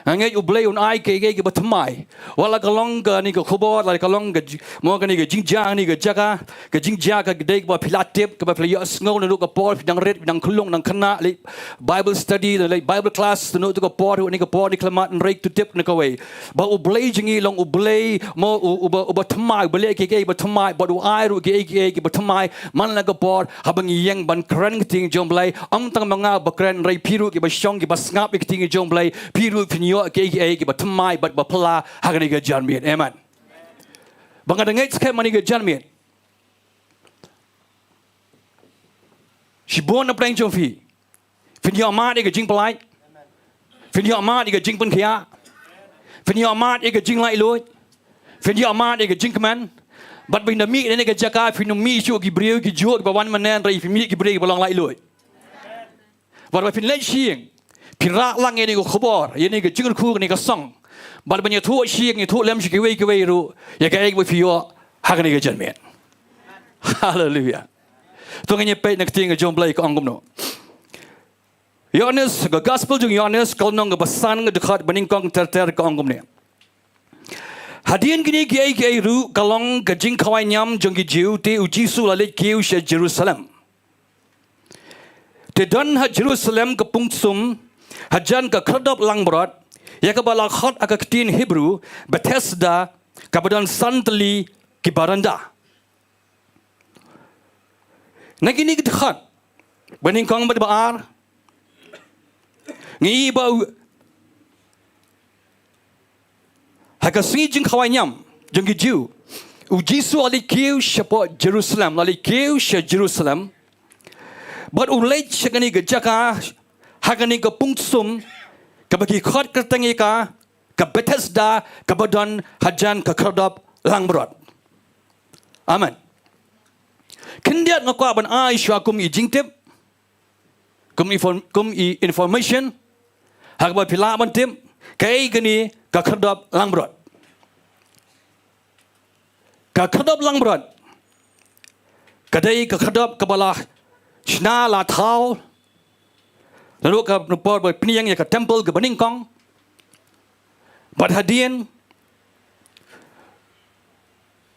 Speaker 5: Angai ublay un ai ke kita temai. Wala kalong ke ni ke khobor, wala kalong ke mau ke ni ke jingjang ni ke jaga ke dek ba pilatip ke ba playas ngau nak ke por bidang red bidang kulung nang kena like Bible study like Bible class tu ke por ni kelamat rek tu tip ni ke way. Ba ublay jingi long ublay mau uba temai ublay ke ba temai ba ai ru ke ba temai man la ke por habang yang ban kran ting jomblay ang tang manga ba kran rei piru ke ba syong ke ba ngap ke ting jomblay piru pinyo ke ba temai ba pala hagani ke janmit amen bang ada ngai skep mani ke janmit si bon na preng jong fi pinyo ma ke jing palai pinyo ma ke jing pun khia pinyo ma ke jing lai loi pinyo ma ke jing command bat bin mi ne ke jaka pinu mi chu ki breu ki jo ba wan manen rei mi ki breu ki balong lai loi bat ba pin lai sieng pin ra lang ni ko khobor ye ni ke jing khu ni ka song bat ban ye thu sieng ni thu lem shi ki wei ru ye ka ek ba fiyo ha ka ni ke janmet hallelujah tu ngai pe nak ting jong blai ko angum no Yohanes ga gospel jung Yohanes kal nong ga basan ga dekat baning kong ter ko angum ne hadian gini ki ru kalong ga jing khawai nyam jong gi jiu te uji su la le kiu she Jerusalem te don ha Jerusalem ka pungsum hajan ka khradop lang brot ya ka bala khot aka tin Hebrew Bethesda ka badan santli ki baranda nagini dekat baning kong baar ngi bau haka singi jing khawai nyam jong gi jiu u jisu ali kiu shapo Jerusalem ali kiu sha Jerusalem but u late shagani ga jaka hagani ga pungsum ka bagi khot ka tangi ka Bethesda ka badon hajan ka khadap langbrot amen kendiat ngakwa ban Aisha kum I Jingtip kum I information hak ba pila ban tim kai gani ka khadap langbrot ka khadap langbrot kadai ka khadap kabala shna la thau lalu ka nupor ba pniang ya ka temple ka baningkong But hadian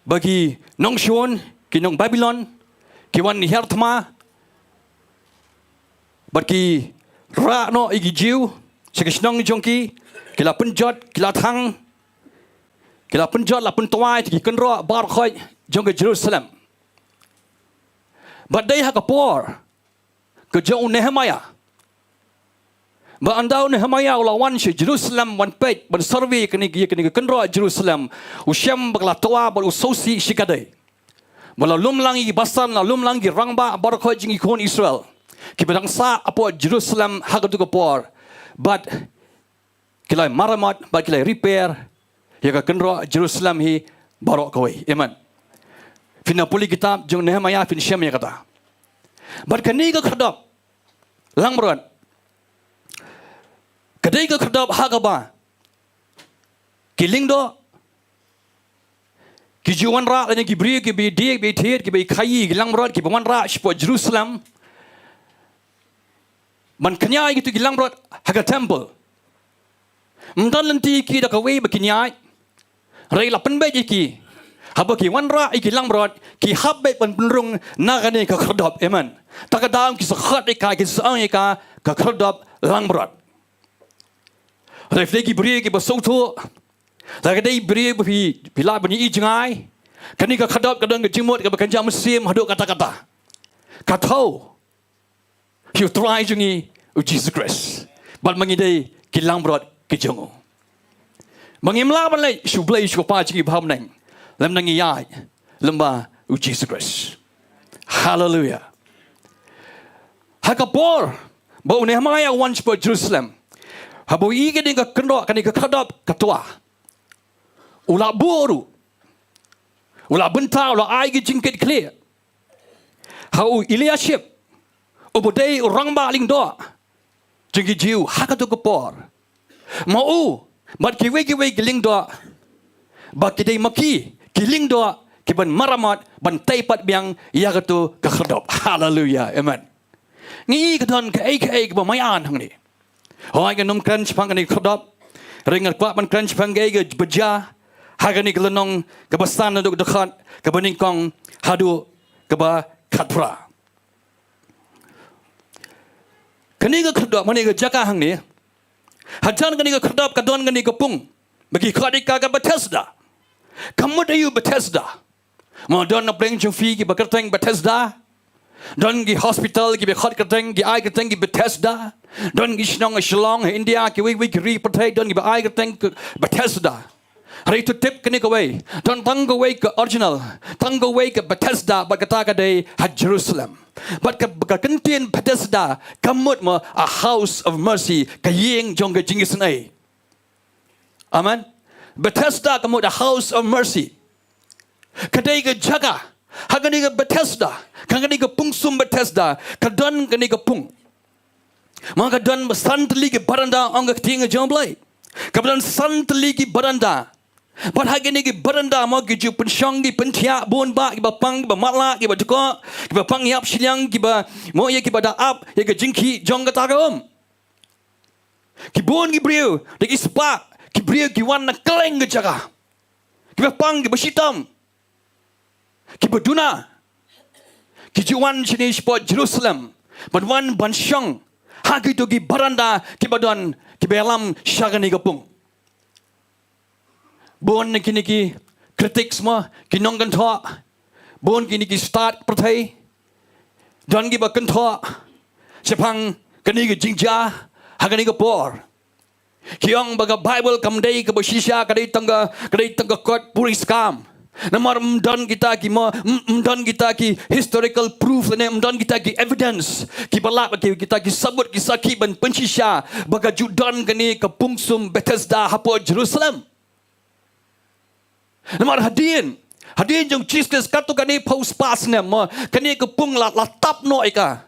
Speaker 5: bagi nong Shon, ki nong Babylon, ki wan ni hertma, bagi ra no igi jiu, sekisnong jongki, ki la penjot, ki la thang, ki la penjot la pentuai, ki kenro bar khoi jong ke Jerusalem. But they have a poor, ke jong Nehemiah. Ba andau Nehemiah lawan si Jerusalem wan page ban survey kini kenro Jerusalem usyam bakla toa bal usosi sikadai bala lumlangi basan la lumlangi rangba bar kho jing ikon Israel ki bedang sa apo Jerusalem hagatu ko por but kilai maramat ba kilai repair ya ka kenro Jerusalem hi barok koi amen fina puli kitab jong Nehemiah fin syam ya kata but kani ka khadap langmron Kadai ka khadap hagaba Kilingdo ki juwan ra lani ki bri ki bi die bi thiet ki bi khai ki langbrot ki bawan ra spo Jerusalem man kanyai ki tu ki langbrot haga temple mdan lanti ki da ka wei ba kinyai rei la pen be ki haba ki wan ra ki langbrot ki habbe ban penrung na gane ka khadap amen takadam ki sakhat ka ki sang ka khadap langbrot Refleki beri ke besoto, lagi day beri bila bunyi ijngai, kini ke khadap kadang ke jimut ke bekerja musim haduk kata-kata, katau, you try jungi Jesus Christ, bal mengidai kilang berat ke jongo, mengimla balai sublai supa jungi baham neng, lem nengi yai, lemba Jesus Christ, Hallelujah. Hakapor, bau Nehemiah once for Jerusalem. Habo ige ding ka kenro kani ka khadap katua ula boru ula Bynta ula ai gi jingkit clear hau Eliaship obodei orang ba ling do jingi jiu hakatu ko por mau bat ki we ling do ba ki dei maki ki ling do ki ban maramat ban taipat biang ya katu ka khadap hallelujah amen ngi ka don ka ai ba mai an hang ni Hoi kan nom kan sepang kan khadap ringat kwa ban kan sepang ge beja hagani kelenong kebasan duk dekat kebeningkong hadu keba khatpra kani ga khadap mani ga jaka hang ni hajan kani ga khadap kadon kani ga pung bagi khadika ga Bethesda kamut ayu Bethesda mo don na pleng fi ki bakarteng Bethesda don gi hospital ki be khot kateng gi ai kateng gi Bethesda don gi Shillong India ki we ri patay don gi ba ai kateng Bethesda hari to tip kini kawai don tang kawai ke original tang kawai ke Bethesda ba kata ka dei hat Jerusalem but ka kentin Bethesda kamut mo a house of mercy ka yeng jong ge jingis nai amen Bethesda kamut a house of mercy kadai ge jaga hagani ga Bethesda kagani ga pungsum Bethesda kadon gani ga pung maka don santli ke baranda ong ga tinga jomblai kabadan santli ki baranda but hagani ki baranda mo ki ju pensyong ki pentia bon ba ki ba pang ki ba matla ki ba tuko ki ba pang yap Shillong ki ba mo ye ki ba da up ye ga jingki jong ga tagam ki bon ki brio de ki spa ki brio ki wan na kleng ga jaga ki ba pang ki ba shitam ki beduna ki juan sini sport Jerusalem badwan bansyong hagi tu ki baranda ki badon ki belam syagani gapung bon kini ki kritik semua ki nonggan tho bon kini ki start pertai don ki bakan tho sepang kini ki jingja Hagani ka por. Kiang baga Bible kamdai ka basisya kadai tangga kot puris kam. Namar mdan kita ki historical proof ne mdan kita ki evidence ki balap kita ki sabut ki saki ban pensisya baga judan kani ka pungsum Bethesda hapo Jerusalem. Namar hadin jong Jesus katu kani paus pas ne mo kani ka pung la tap no ika.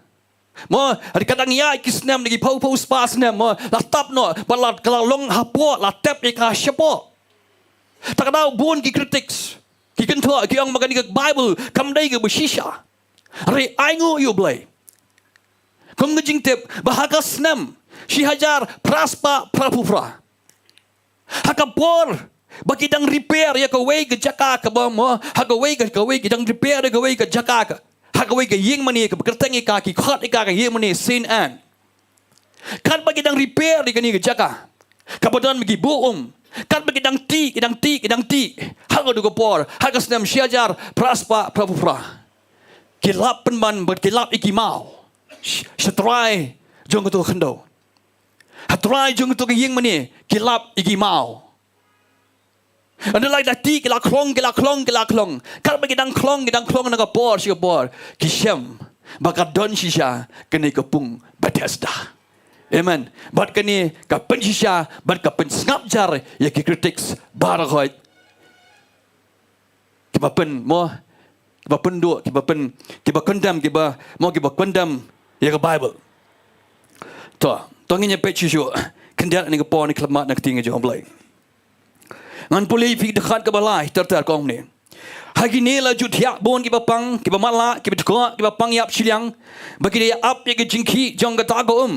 Speaker 5: Mo hari kadang ya kisnem lagi paus pas ne mo la tap no balat kalalong hapo la tap ika syapo. Tak tahu bun ki critics. Ki kentua ki ang magani ka Bible kamdai ka basisya. Ari aingo you blay. Kung Jingtip bahaga snem si hajar praspa prapufra. Hakapor bagi dang repair ya ka way ka jaka ka ba mo hagaway ka dang repair ka way ka jaka ka. Hagaway ka ying mani ka kertengi ka ki khat ka ying mani sin an. Kan bagi dang repair ka ni ka jaka. Kabadan magi buum. Kan bagi dang ti. Hang adu gopor, hagas nam siajar praspa prapufra. Kilap penman berkilap iki mau. Setrai jong tu khendo. Hatrai jong tu ying mani kilap iki mau. Anda lai dah ti kilak klong. Kan bagi dang klong na gopor si gopor. Kisem bakat don sisa kene kepung Bethesda. Amen. Bat kani kapen sisa, bat kapen ngapjar ya ki critics barakhoi. Kiba pen mo, kiba pendu, kiba condemn, kiba condemn ya ke Bible. To nginya pe chisu, kendak ni ke pon ni klemat nak tinga jom blai. Ngan puli fi dekat ke balai tertar kong ni. Hagi ni la jutia bon kiba pang, kiba mala, kiba tukak, kiba pang yap Shillong. Bagi dia ap ya ke jingki jong ke tago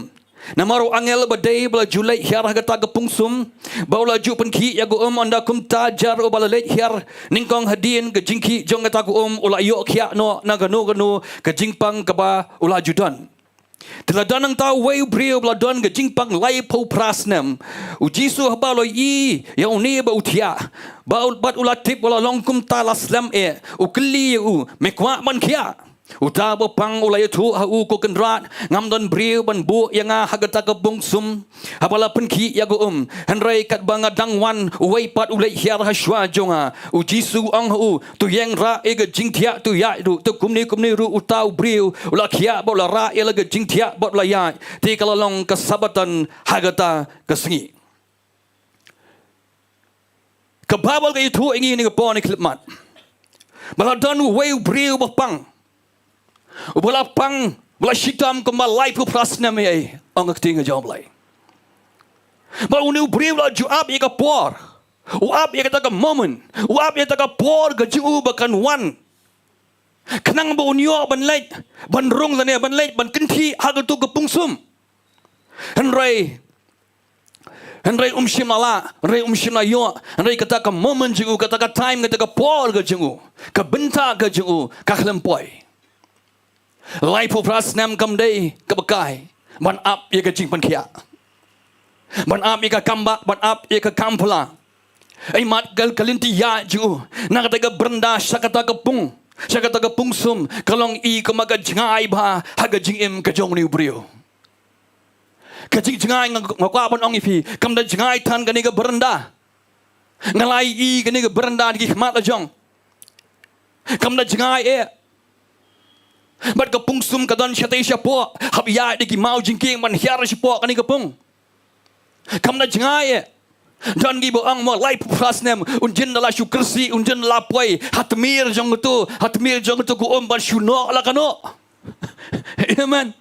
Speaker 5: Namaru angel badai bala julai hiar hagata ke pungsum baula ju penki ya go anda kum tajar o bala let hiar ningkong hadin ke jingki jong kata go ula yo khia no naganu ke jingpang ke ba ula judan teladan ang tau wei brio bala don ke jingpang lai po prasnem u jisu habalo i ya uni ba utia ba bat ula tip wala longkum talaslam u kli u mekwa man khia Uta bopang ulay tu hau ko kenrat ngam don briu ban bu yang hagata ke bungsum apala penki ya go henrai kat banga dangwan uwei pat ulai hiar haswa jonga u jisu ang hu tu yang ra e ge jingtia tu ya du tu kumni ru utau briu ula khia bola ra e ge jingtia bot la ya ti kalalong kesabatan hagata kesengi ke babal ke itu ingi ni ke pon ni klipmat bala don uwei briu bopang Bola pang, bola shitam kemalai pu prasna me ai, angak tinga jomlai. Bola unu briwla juap ye ka por, uap ye ka moment, uap ye ka por ka ju bakan wan. Kenang ba unyo ban lait, ban rong lane ban lait ban kenti hagal tu ka pungsum. Henry shimala, shimla yo, Henry kata ka moment ju kata ka time kata ka por ka ju, ka Bynta ka ju, ka klempoi. Lai pu prasnam kamdai kebekai ban ap ye ke jing pankia ban ap ye ke kamba ban ap ye ke kampula ai mat gal kalinti ya ju na kata ke brenda sakata ke pungsum kalong i ke maga jingai ba haga jing im ke jong ni brio ke jing jingai ngakwa ban ong ifi kamda jingai tan ke ni ke brenda ngalai i ke ni ke brenda ki khmat la jong kamda jingai Bat ke pungsum ke don syate syapo hab ya de ki mau jingking man hiar syapo kani ke pung kam na jingai don gi bo ang mo lai prasnem unjin la syu kersi unjin la poi hatmir jong tu ku ban shuno la kano amen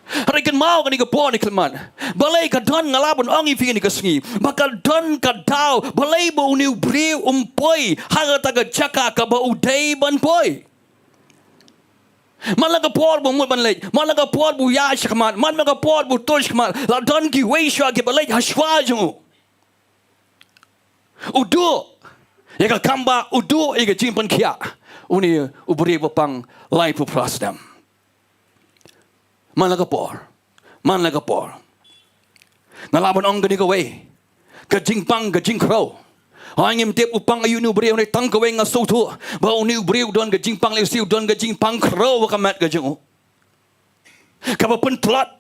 Speaker 5: Harikan mau kani ke pon ni kelman balai ka don ngalabon ang ifi ni kesengi bakal don ka dau balai bo ni bri umpoi haga ta ga jaka ka ba udai ban poi Malaga por bu mul ban lej, malaga por bu ya shkman, malaga por bu tosh kman, la don ki wei shwa ke balej hashwa jungu. Udu, ya ka kamba udu ya ka jimpan kia, uni ubri bapang lai pu prasdam. Malaga por. Ngalaban ong gani ka wei, ka jingpang ka jingkro. Angim tip upang ayunu beriu ni tang kaweng ngasutu. Bau ni beriu don ke jingpang lesiu don ke jingpang kro kamat ke jengu. Kapa pentelat.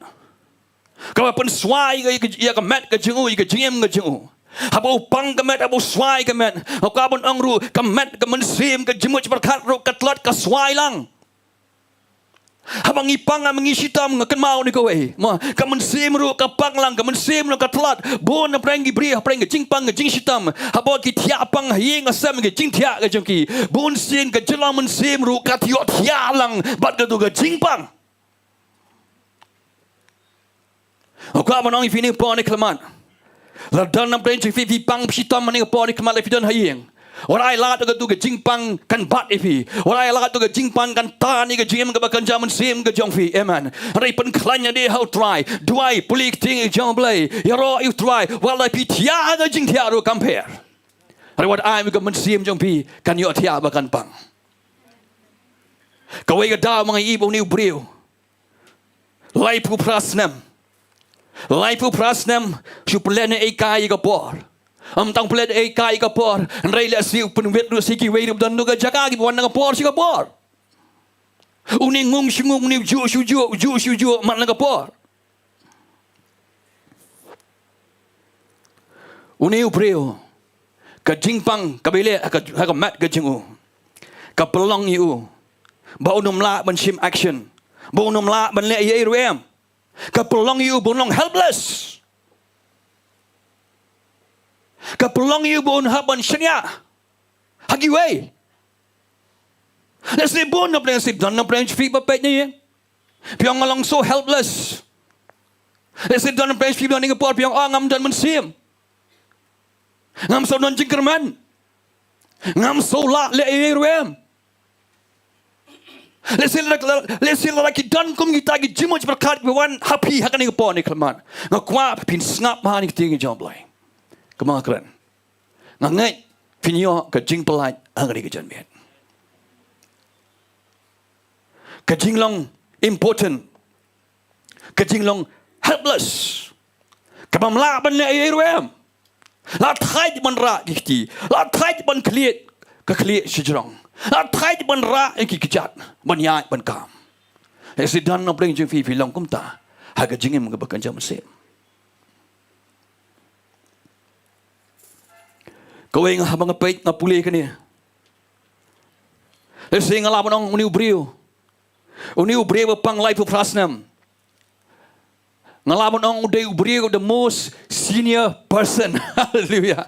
Speaker 5: Kau pen swai ke ya ke mat ke jengu ke jengem ke jengu. Habu pang ke mat habu swai ke mat. Kau pun angru ke mat ke mensim ke jemu berkat ro katlat ke swai lang. Habang ipang mengi sitam ngakan mau ni kowe. Ma ka mensim ro ka pang lang ka mensim ro katlat bon na prangi bri prang ke jingpang ke jing sitam. Habo ki tia pang yeng asam ke jing tia ke jengki. Bon sin ke jelang mensim ro ka tiot tia lang bat ke tu ke jingpang. Aku abang orang ini pon iklaman. Ladan nam pren cifi pang sitam mani pon iklaman lefi dan hayeng. Orang lalat tu ke jingpang kan bat ifi. Orang lalat tu ke jingpang kan tani ke jingem ke bakan zaman sim ke jongfi. Amen. Rai pen klanya dia how try. Duai pulik ting jong blai. Ya ro you try. Walai pi tia ke jing tia ro compare. Rai wat ai ke men sim jongfi kan yo tia bakan pang. Kau ke dah mga ibu ni brio. Lai pu prasnam. Lai pu prasnam suplen e kai ka por. Tang plet e kai ka por. Rai le si pen wet ru si ki wei ru dan nu ka jaga ki wan ka por si ka por. Uni ngung shung ni ju man ka por. Uni ubreo ka jingpang ka bele ka mat ka jingu. Ka pelong yu. Ba unum la ban sim action. Ba unum la ban le ye ruem. Kapelong you bonong helpless. Kapelong you bon haban shanya. Hagi way. Let's say bon na plan sip don na plan feet ba pet niya. Piang along so helpless. Let's say don na plan feet don ninga por piang ngam don man sim. Ngam so don jingkerman. Ngam so la le ruem. Let's say like dan kum kita gi jimu berkat wan happy hakan ni pon ni kelman. Ngakwa pin snap ma ni tingi jomblai. Kemang keren. Ngangai pinyo ke jing pelai angri ke janmian. Ke jinglong important. Ke jinglong helpless. Kemamla ban le ruem. La thai ban ra dikti. La thai ban kliet ke kliet sejrong. Thai ban ra ki kijat ban ya ban kam. Esi dan na preng jing fi long kum ta. Ha ka jingem ga bakan jam se. Kowe nga habang pait nga puli ka ni. Esi nga laban ang uni ubrio. Uni ubrio pang life of prasnam. Nga laban ang uday ubrio the most senior person. Hallelujah.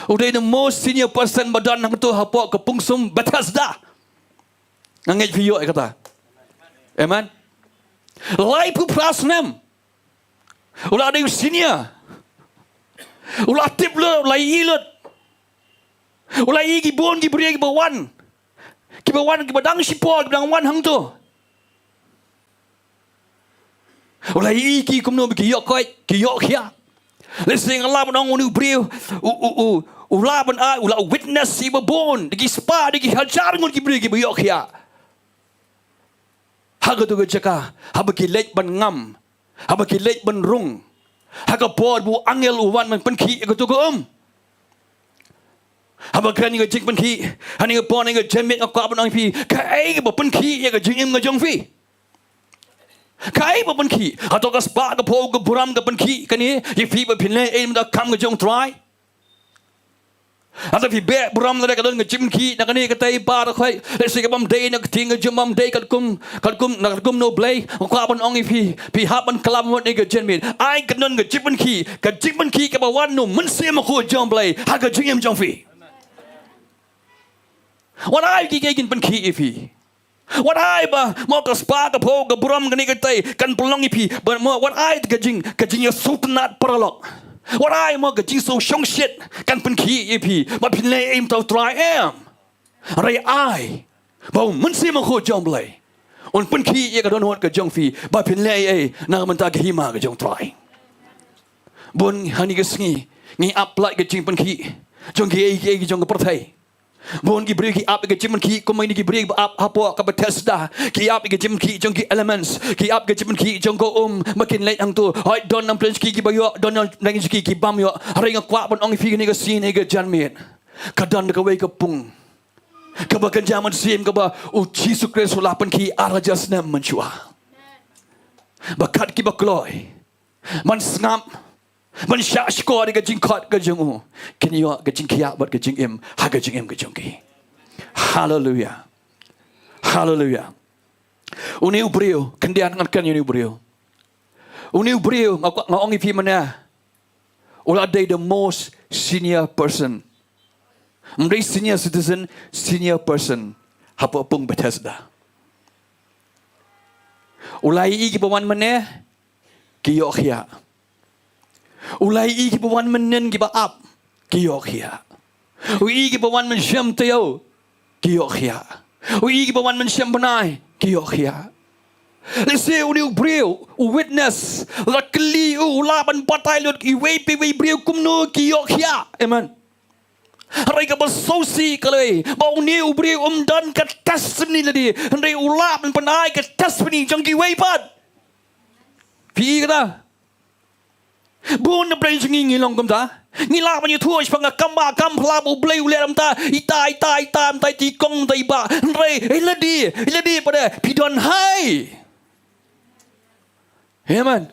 Speaker 5: Uday the most senior person badan nang tu hapok ke pungsum Bethesda. Ngangai video kata. Amen. Lai pu prasnam. Ulah ada senior. Ulah tip le, ulah ilut. Ulah igi bon gi beri gi bawan. Ki bawan ki badang sipol badang wan hang tu. Ulah igi kumno bi yok koi, ki yok kia. Let's sing Allah ban ong brio ulah ban ai ulah witness si babon digi spa digi hajar ngun ki brio ki yok ya haga tu jaka habaki lek ban ngam habaki lek ban rung haga bod bu angel uwan man penki ko tu ko habakran ni jing penki hani ko pon ni jemet ko ban ong pi ka ai ko penki ya ko jing ngajong fi Kai ba banki atau ka spa ka po ka buram ka banki kani ye fi ba pinle em da kam ka jong try atau fi be buram da ka don ka jim ki na kani ka tai ba da khoi le se ka bam day na ting ka jum bam day ka kum no blay ko ban ong fi ha ban klam mo ni ka jen min ai ka don ka jim banki ka ba wan no mun se ma ko jong blay ha ka jing em jong fi wan ai ki ke gin banki fi What I ba mo ka spa ka po ka buram gani ka tay kan pulong ipi but mo what I ka jing ya sultanat paralok what I mo ka jing so shong shit kan pen ki ipi ma pin le aim to try am rai ai ba mun se mo ko jong blai on pen ki ye ka don hot ka jong fi ba pin le ai na man ta ka hima ka jong try bon hani ka sngi ngi apply ka jing pen ki jong ki ai jong ka parthai Bon ki beri ki up ke jiman ki ko main ki beri up hapo ka Bethesda ki up ke jiman ki jong ki elements ki up ke jiman ki jong ko makin late ang tu hoi don nam plan ki bayo don nang ki bam yo ring kwa bon ong fi ni ka sin ni ka janmet ka dan ka wei ka pung ka ba kan jaman sim ka ba u Jesus Christ lapan ki arajas nam manchua Bakat ki bakloi. Man sngam. Man syak skor di gajing kot gajing u. Kini yo gajing kia bat gajing im. Ha gajing im gajing ki. Hallelujah. Hallelujah. Uni ubriu. Kendian ngan uni ubriu. Uni ubriu ngong ipi mana. Ula day the most senior person. Mri senior citizen, senior person. Hapa pung Bethesda. Ulai iki pawan mana. Kiyok hiya. Ulai iki pawan menen ki ba up. Kiyok hiya. Ui iki pawan men syam tayo. Kiyok hiya. Ui iki pawan men syam benai. Kiyok hiya. Let's say uni ubriu, witness, luckily ulaban patay lut iway piway briu kumno kiyok hiya. Amen. Haray ka basosi kalay, ba uni ubriu dan ka testimony ladi, haray ulaban panay ka testimony jang kiway pad. Pi ka buon na pray jang ngilong kumta. Ngilaban yu tuwa ispa nga kamba kampla ublay uleram ta ita amta tikong ta iba. Haray iladi pada pidon hai. Amen.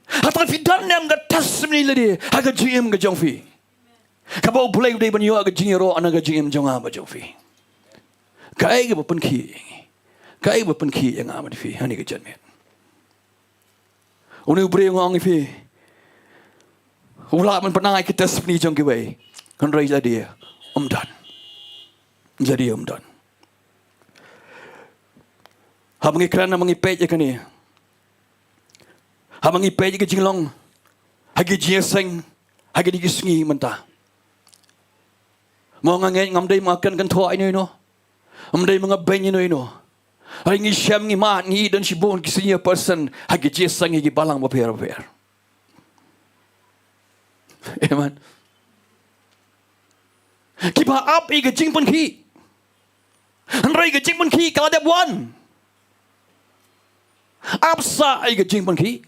Speaker 5: Hatta fidan nem ga testimony ladi aga jim ga jongfi. Kabau bulai dai ban yo aga jingero anaga jim jonga ba jongfi. Kai ga pun ki. Kai ba pun ki yang amat fi hani ga janmet. Uni bre ngong fi. Ula man panai ki testimony jong ki wei. Kan rai ladi dan. Jadi dan. Habangi kerana mangi pej kan ni. Habang ipay ke Shillong, hagi jieseng, hagi digisngi mentah. Mau ngangin ngamday makan kan tua ini no, ngamday mga beny ini. Hari ngi syam ngi mat ngi dan sibon kisinya person hagi jieseng hagi balang baper. Amen. Kipa up i ke jingpun ki, hanray ke jingpun ki kalau ada one. Apsa i ke jingpun ki.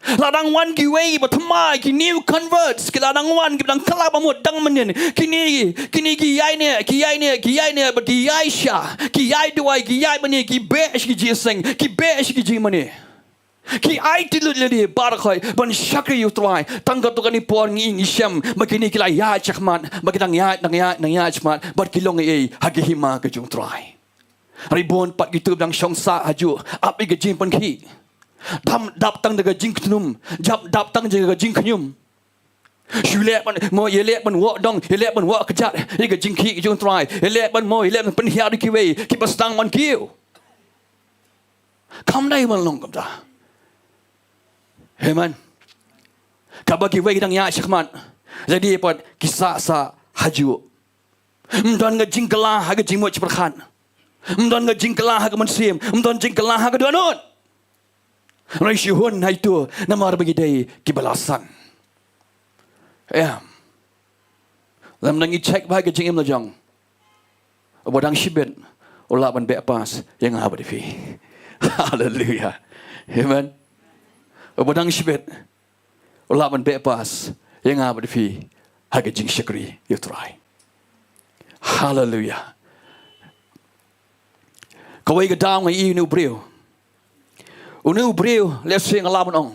Speaker 5: Ladang wan ki wei batamai ki new converts ki ladang wan ki dang kala pamut dang menen kini ki yai ne but ki yai sha ki yai duai ki yai mani ki besh ki jiseng ki besh ki jimani ki ai tilut ledi barakhoi ban shakri utrai tangga to kani por ngi sham makini ki la ya chakman makidang ya chman but ki long ei hagi hima ka jung trai ribon pat gitu dang shongsa haju ap i ga jim pan ki Dam dap tang daga jing knum, jap dap tang jaga jing knyum. Shule ban mo yele ban wo dong, yele ban wo kejat, jaga jing ki jung try, yele ban mo yele ban hiar di kiwe, ki pastang man kiu. Khambniah man long kamta. Amen. Kabagi we dang ya syakman. Jadi pot kisah sa haju. Mdan ga jing kala ha ga jing mo ciperkhan. Mdan ga jing kala ha ga mensim, mdan jing kala ha ga duanut. Rasyuhun itu namar bagi day kibalasan. Ya. Lam nangi cek bahagia jing im lajang. Bodang shibet ola ban be pas yang ha badi fi. Hallelujah. Amen. Bodang shibet ola ban be pas yang ha badi fi haga jing syakri you try. Hallelujah. Kawai ga daw ngai nu breu. Unu breu le sing alaman ong.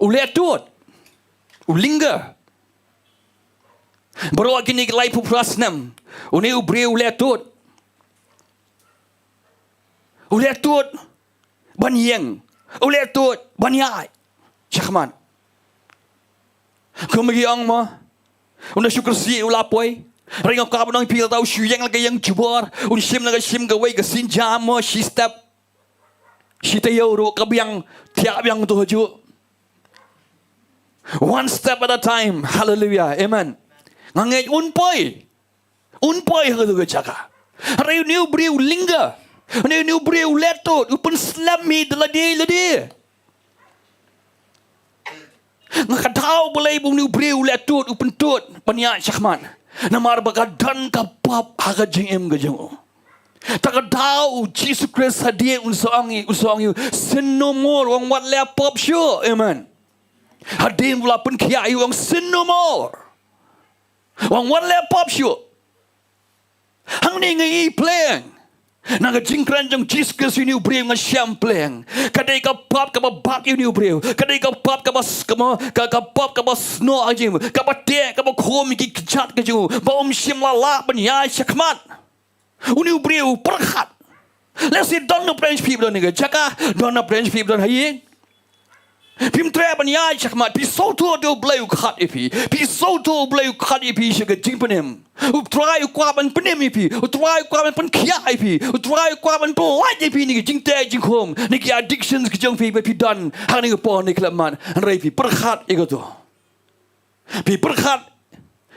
Speaker 5: Ule tuot. Ulinga. Baru kini kelai puplasnam. Unu breu le tuot. Ule tuot banyeng. Ule tuot banyai. Chakman. Kumagi ong mo. Unu syukur si ulapoi. Ringo kabon ong pil tau syuyeng lagi yang jubor. Un sim lagi sim gawai ke sinjam mo she step. Kita yoro kabiang tiap yang tu haju. One step at a time. Hallelujah. Amen. Ngangai unpoi hadu jaga. Hari new breu linga. Hari new breu leto. Upun slami ladi. Ngakadau boleh bung new breu leto. Upun tut. Banyak syakman. Namar bagadan kapap hagajing em gajang. Takadaw Jesus Christ hadir usang you sin no more wang wat le pop sure amen hadir mula pun kiai wang sin no more wang wat le pop sure hang ni ngai playing Naga jingkran jong Jesus ini ubreu nga shampleng. Kadai ka pop ka bak ini ubreu. Kadai ka pop ka bas ka pop ka bas no ajim. Ka bate ka bakom ki kchat ka ju. Ba shim la banyai shakmat. Uni ubreu perkhat. Let's say don't no French people ni ga jaka don't no French people hai. Pim tre banyai shakmat pi so to do bleu khat ipi. Pi so to bleu khat ipi shiga jingpanem. Try kwa ban penem ipi, try kwa ban pen kia ipi, try kwa ban polite ipi ni jingte jingkom, ni ki addictions ki jong pi dan, hang ni po ni klaman, rai pi perkhat ego to. Pi perkhat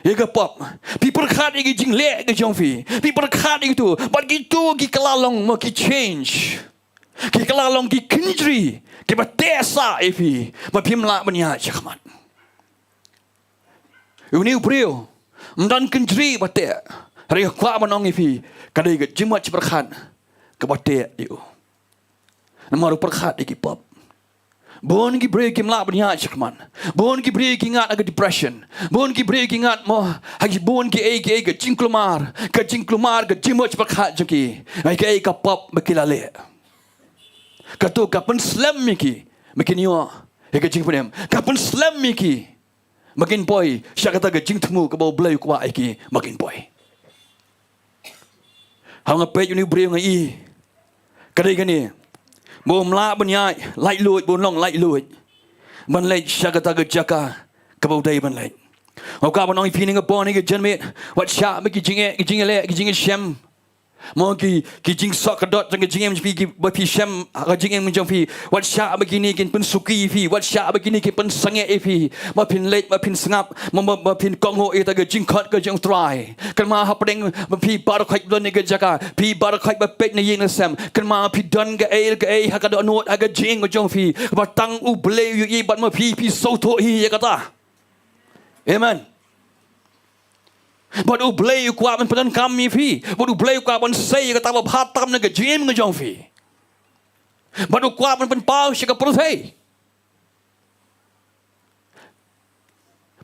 Speaker 5: ego pop, pi perkhat ego jingle ke jong pi perkhat ego to, but ki tu ki kalalong mo ki change. Ki kalalong ki kinjri, ki batesa ipi, ma pim la banya chakmat. Uni ubreu Mdan kenjri bate. Hari kwa manong ipi. Kadai ke jimat perkhat. Ke bate itu. Namaru perkhat iki pop. Bon ki break kim la banya chakman. Bon ki break ingat aga depression. Bon ki break ingat mo hagi bon ki ege ke jingklumar. Ke jingklumar ke jimat perkhat jeki. Ai ke ka pop makilale. Katu kapan slam miki. Makinyo. Ege jingpunem. Kapan slam miki. Makin boy, siya kata gajing temu ke bawah belai kuat iki makin boy. Hang ngapet uni beri ngai. Kadai kani. Bo mla banyai, lai luit bo long lai luit. Ban lai siya kata gajaka ke bawah dai ban lai. Au ka ban oi feeling upon ni janmet. Wat sya maki jinge shem. Mo ki jing sok kedot jang jing em pi pi shem ka jing em jang pi wat sya begini kin pen suki pi wat sya begini kin pen sange pi ma pin late ma pin sngap ma pin kong ho e ta ga jing khot ga jang try kan ma ha pdeng ma pi bar khait don ni ga jaka pi bar khait ba pet ni yin sam kan ma pi don ga e ha ga do not ha ga jing ga jang pi ba tang u ble yu i bat ma pi so to hi ya kata. Amen. Badu blay kwa ban pedan kami fi. Badu blay kwa ban say kata ba phatam na ga jim ga jong fi. Badu kwa ban pen pau shi ka protei.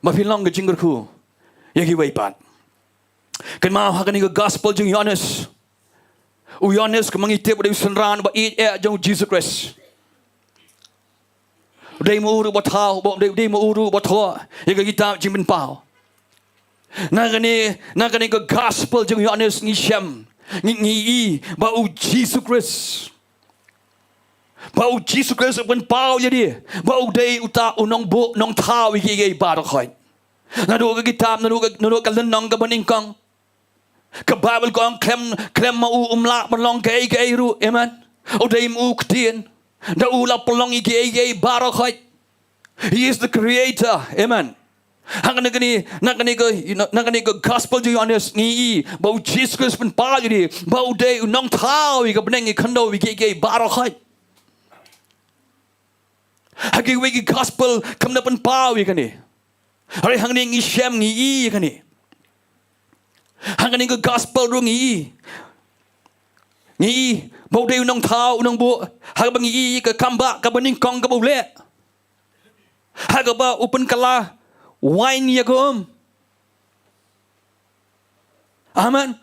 Speaker 5: Ma fi long ga jingur ku. Yagi wai pat. Kan ma ha ga gospel jong Yohanes. U Yohanes ka mangitip ba senran ba eat jong Jesus Christ. Dei mo uru ba thao, dei mo uru ba tho. Yaga kita jim pen pau. Nagani ke gospel jeng Yohanes ngi shem ngi bau Jesus Christ. Bau Jesus Christ ben pau jadi. Bau dei uta unong bo nong tau iki bar khoi. Nadu ke kitab nadu ka lenong ka baning kong. Ke Bible kong klem mau umla belong ke ru. Amen. O dei mu ktien. Da ula pelong iki bar khoi. He is the creator. Amen. Hang nagani ke gospel ju Yohanes ni bau Jesus pen pa jadi bau de nong thau i ka beneng i khando wi ke baro khai hagi wi gospel kam na pen pa wi kani hari hang ni shem ni kani hang ni ke gospel ru ni bau de nong thau nong bu hang bang i ka kamba ka bening kong ka bau le haga ba open kala wine ya gom. Amen.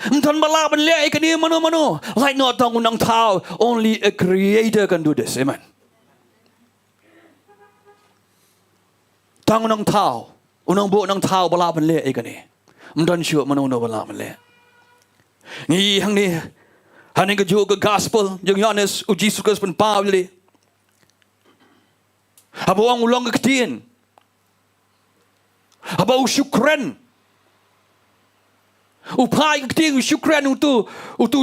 Speaker 5: Mtan bala ban le ka ni mano. Like not tong nang tao. Only a creator can do this. Amen. Tong nang tao. Unang bu nang tao bala ban le ka ni. Mtan sure mano bala ban le. Ni hang ni haning ka ju ka gospel jong Yohanes u Jesus Christ pan pa le. Abo ang ulong ka tien. Abau syukran. Upai keting syukran untuk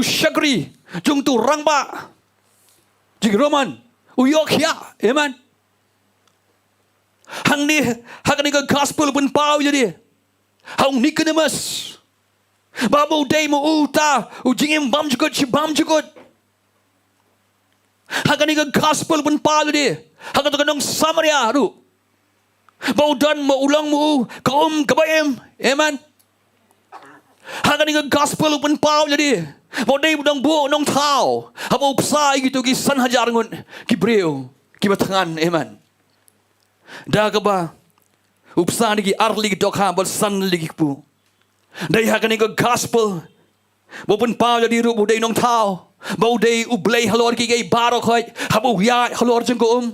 Speaker 5: syakri. Jung tu rangba. Jing Roman. Uyok ya. Amen. Hang ni ke gospel pun pau jadi. Hang Nicodemus. Babu day mo uta. Ujingim bam jukut. Hang ni ke gospel pun pau jadi. Hang tu kanong Samaria tu. Bau dan mau ulang mu kaum kebayam. Amen. Hang ni ke gospel pun pau jadi. Bau day budang bu nong tau. Habau psai gitu ki san hajar ngun ki breu ki batangan. Amen. Dah ke ba upsa ni ki arli ki dokha bal san li ki pu. Dai hang ni ke gospel Bau pun pau jadi ru budai nong tau. Bau dei ublei halor ki gay barok hoy. Habu ya halor jengko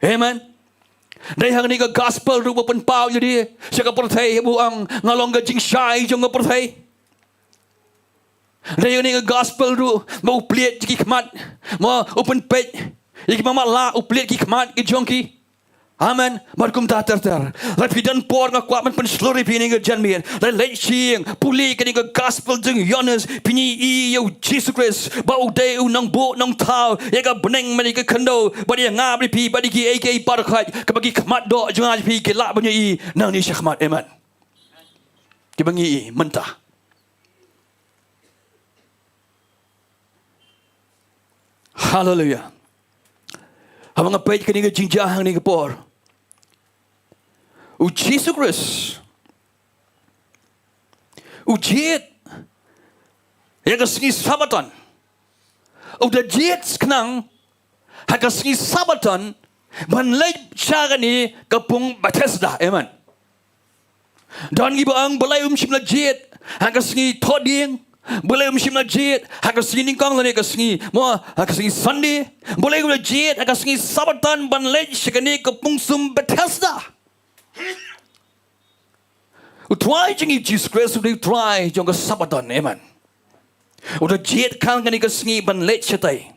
Speaker 5: Amen. Dai hang ni ka gospel ru pun pau jadi siaka perthai bu ang ngalong ga jing shai jong ga perthai. Dai ni ka gospel ru bau pliet ki khmat. Mo open page. Ik mama la upliet ki khmat ki jongki. Amen. Markum ta ter. Lai pidan por nga kwa man pen slori pini ga janmir. Lai lei chiang puli ka ni ka gospel jeng Jonas pini I yo Jesus Christ. Bau dei u nang bo nang tau. Ya ga beneng mani ka kando. Badi nga bri pi badi ki AK parkhat. Ka bagi khmat do jang pi ki la banya I nang ni khmat. Amen. Ki bangi I mentah. Hallelujah. Habang apait ka ni ka jingjahang ni ka por. U Jesus Christ. U jit. Ya ka singi sabatan. U da jit knang. Ha ka singi sabatan. Ban lay siya ni kapung Bethesda. Amen. Dan iba ang balay simla jit. Ha ka singi toding. Boleh mesti majid, hak sini kang lani kasini, mo hak sini Sunday, boleh majid, hak sini Sabatan ban lej sekani kepungsum Bethesda. Utrai jengi Jesus Christ udah utrai jong Sabatan, amen. Udah jid kang kani kasini ban lej setai.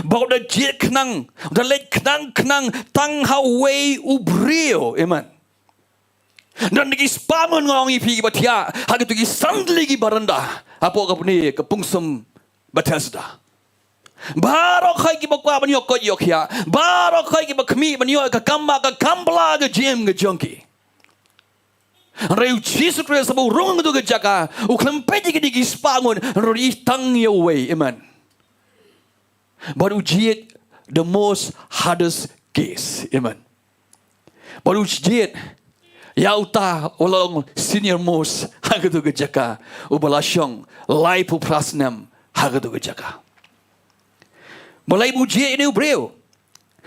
Speaker 5: Bau udah jid kenang, udah lej kenang tang hawai ubrio, amen. Dan lagi spangun ngong ipi batia, hak itu lagi sandli lagi baranda. Apa kau ni kepungsum Bethesda. Barok hai ki bakwa ban yok ko yok ya. Barok hai ki bakmi ban yok ka kamba ka kambla ka jem ka jonki. Reu Jesus Christ sabu rong tu ka jaka. U klempeti ki di spangun ri tang your way. Amen. Baru jiet the most hardest case. Amen. Baru jiet Yauta olong senior most hagatu gejaka ubalasyong lai pu prasnam hagatu gejaka. Mulai ujian ini ubreu.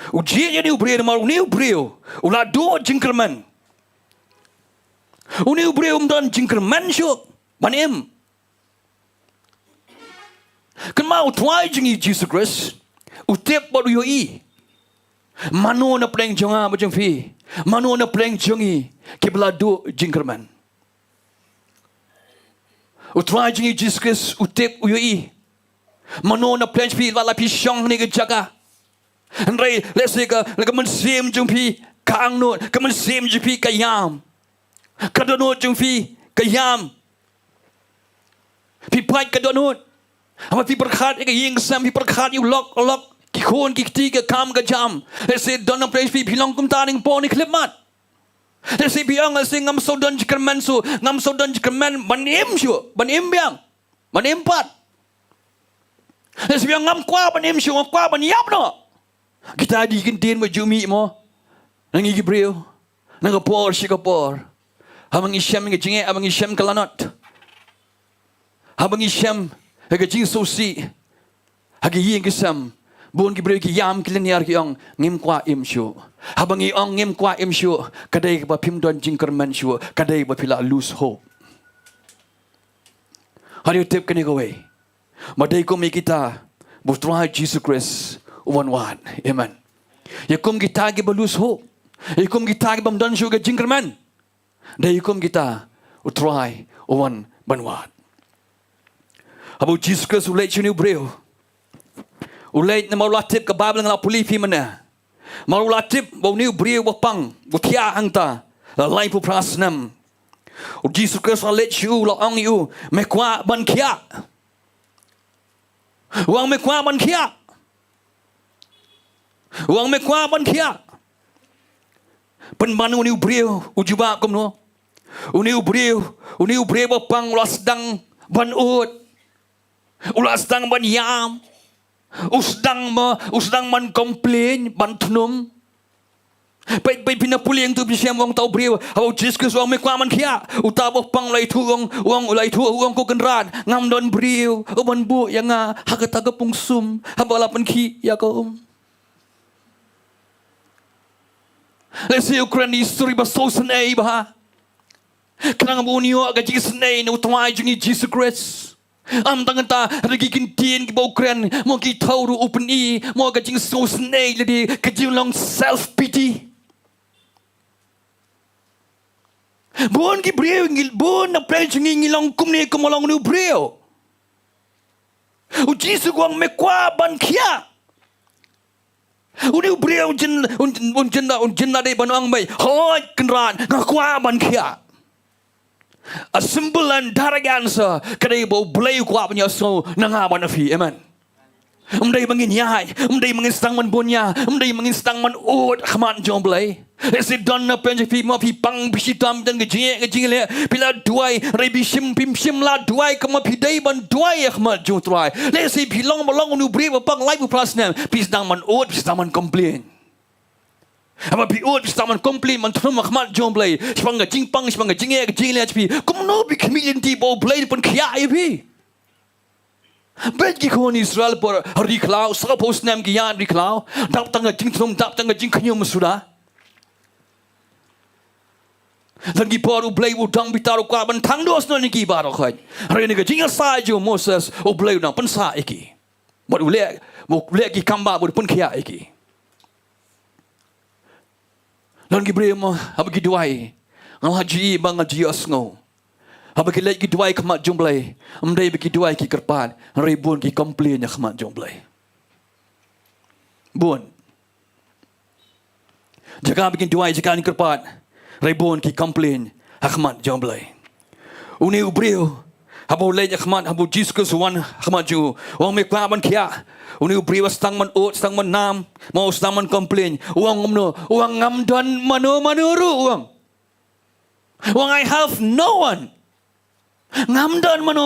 Speaker 5: Ujian ini ubreu malu ni ubreu. Ulah dua jingkerman. Uni ubreu dan jingkerman syuk manem. Kan mau tuai jingi Jesus Christ. Utip baru yoi. Manu na pleng jonga macam fi. Manu na pleng jongi. Kibla do jingkerman. Utrai jingi Jesus Christ utip uyoi. Manu na pleng fi wala pi syong ni ke jaga. Andai let's say ka mensim jung pi ka Hangno, ka mensim jung pi ka yam. Ka donut jung pi ka yam. Pi pai ka donut. Ama pi berkhat ka ying sam pi berkhat you lock ki khon ki tiga kam ka jam. Let's say donut pleng pi pilong kum taning po ni klip mat. Dan si biang si ngam sodan jkerman su ngam sodan jkerman banim syu banim biang banim pat. Dan si biang ngam kwa banim syu ngam kwa baniap no. Kita di kintin majumi mo nangi gibreu nang por sikapor. Habang isyam ngi jinge abang isyam kalanot. Habang isyam ga jing sosi. Hagi ying kisam Buon ki breu ki yam ki linear ki ong ngim kwa im shu. Habang i ong ngim kwa im shu. Kadai ba pim don jingkerman shu. Kadai ba pila lose hope. Hari tip kani go way. Madai ko mi kita butrai Jesus Christ one. Amen. Yakum kita ki ba lose hope. Yakum kita ki bam don shu ga jingkerman. Dai yakum kita utrai one. Habu Jesus Christ ulai chuni breu. Ulai na maulatip ka Bible ngala puli pi mana. Maulatip bau ni brio bapang butia angta la lai pu prasnam. O Jesus Christ will let you la ong you me kwa ban kia. Wang me kwa ban kia. Wang me kwa ban kia. Pen manu ni brio ujuba kom no. Uni brio bapang ulas dang ban ut. Ulas dang ban yam. Usdang man komplain bantunum. Pai pinapuli yang tu bisa wong tau brio. Au Jesus wong me kwaman kia. Utabo pang lai tu wong ulai tu wong ko kenran. Ngam don brio. Oban bu yang hagataga pungsum. Habalapan ki ya ko. Let's say Ukraine history ba sosan ba. Kenang bunio aga jing snei no twai jing Jesus Christ. Am tangan ta regi kintin ki bau kren mo ki tauru open e mo aga jing so snei ledi ka jing long self pity. Bon ki breu ngil bon na pre jing ngilong kumne kumolong nu breu. O Jesus guang me kwa ban kia. Uni breu jin unjinda de banang mai hoi kenran ngakwa ban kia. A simple and direct answer kadai bo blay kwa punya so nanga ban afi. Amen. Umdai mangin yai, umdai mangin stang man bonya, umdai mangin stang man od khaman jom blay. Esi don na penje pi ma pi pang pi sitam dan gejing le pila duai rebi sim pim sim la duai kama pi dai ban duai khmat jom try. Le si pi long malong nu bre ba pang lai bu prasnam pi stang man od pi stang man complain. Apa pi od pi stang man complain man thum khmat jom blay. Spang gejing pang spang gejing le pi kum no pi comedian ti bo blay pun khia ai pi. Bet ki kon Israel por riklau suppose nam ki yan riklau dap tanga jing thum dap tanga jing khnyum sudah. Lagi por u blay u dang bitaru kwa ban thang dos no ni ki baro khoi. Re ni ga jing sa jo Moses u blay na pan sa iki. Bot u le ki kamba bot pun khia iki. Lagi bre mo ab ki duai. Ang haji bang haji asngo. Apa ki lagi duai khmat jumblai. Amdai bagi duai ki kerpan. Ribun ki komplain ya khmat jumblai. Bun. Jaka bikin duai jaka ni kerpan. Ribun ki komplain khmat jumblai. Uni ubriu. Habu lej khmat habu Jesus wan khmat ju. Wang me kwa ban kia. Uni ubriu stang man ot stang man nam. Mau stang man komplain. Wang ngomno. Wang ngam don manuru wang. Wang I have no one. Ngamdan mano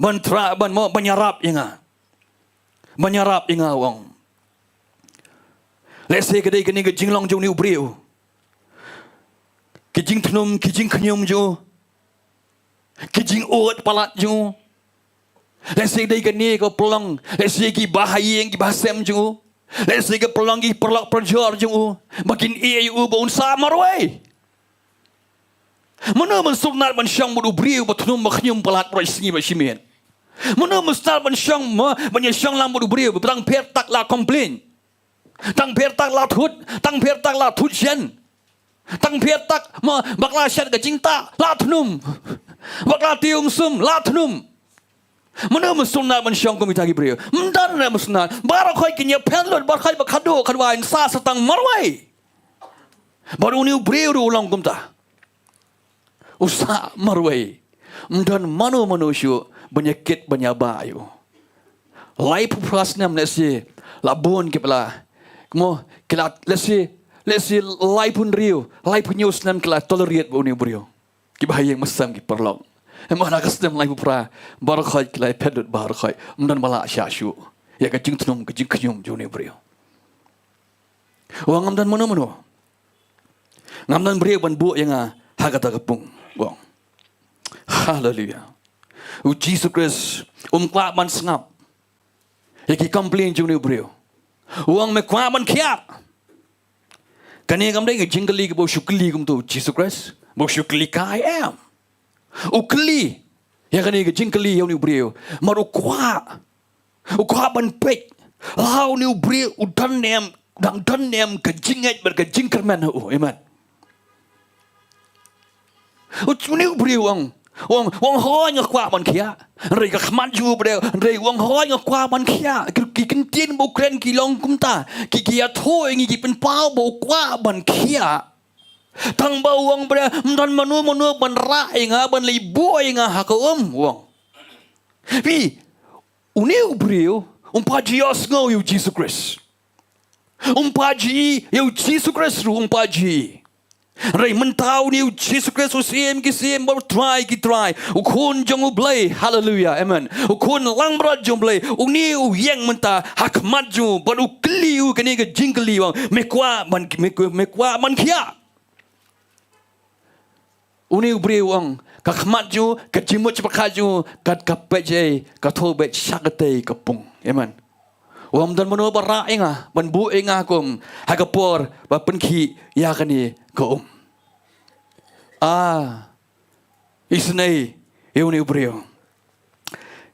Speaker 5: ban mo banyarap inga wong. Let's say kadai kini ke jinglong jo ni ubriu ki jing thnum ki jing khnyum jo ki jing ot palat jo. Let's say dai kini ko pelong let's say ki bahayeng ki bahasem jo. Let's say ke pelong ki perlak perjor jo makin e u bon samar wei. Mana mensunat mensyang budu briu batnum maknyum palat praisngi basimen. Mana mustal mensyang mensyang lam budu briu betang per tak la komplain. Tang per tak la thut chen. Tang per tak ma bakla syat ga cinta la thnum. Bakla tiung sum la thnum. Mana mensunat mensyang komita gi briu. Mdan na mensunat bar khoi kinya penlot bar khoi bakhado khadwain sa satang marwai. Baru ni briu ru ulang kumta. Usak marwai. Dan manusia penyakit banyabayu. Lai prasnam nasi labon kepala. Kemo kelat lesi lai pun riu, lai pun yusnam kelat tolerate buni brio. Kibahayang masam ki perlong. Emana kasnam lai pra barakhai kelai pedut barakhai. Dan malak syasyu. Ya kajing tunum kajing kanyum juni brio. Wang dan manu. Ngamdan brio ban bu yang hakata kepung. Wong. Hallelujah. O Jesus Christ kwa man sngap. Yaki complain jung ni brio. Wong me kwa man kia. Kani kam dai jingli ke bo shukli kum tu Jesus Christ. Bo shukli ka I am. O kli. Ya kani ke jingli yo ni brio. Maru kwa. O kwa ban pek. Lau ni brio u dan nem ke jinget ber ke jingkerman o. Amen. Uni brio wong hoi ngakwa ban kia. Rei ka khmat ju brio. Rei wong hoi ngakwa ban kia. Ki kentin bo kren ki long kumta. Ki kia thoi ngi ki pen pau bo kwa ban kia. Tang ba wong brio dan manu ban ra inga ban li boy inga ha ko wong. Pi uni brio paji os ngo you Jesus Christ. Paji you Jesus Christ ru paji. Rai mentau ni Jesus Kristus ki sim bar try. Ukun jong ublay. Hallelujah. Amen. Ukun lang berat jong blay. Uni yang menta hak maju bar ukli kani ke jingli wang mekwa man kia. Uni ubri wang ka maju ka jimut pakaju kat kapeje ka thobe syakate kapung. Amen. Wam dan mano bara inga ban bu inga kum hagapor ba penki ya kani ko Isnei uni brio.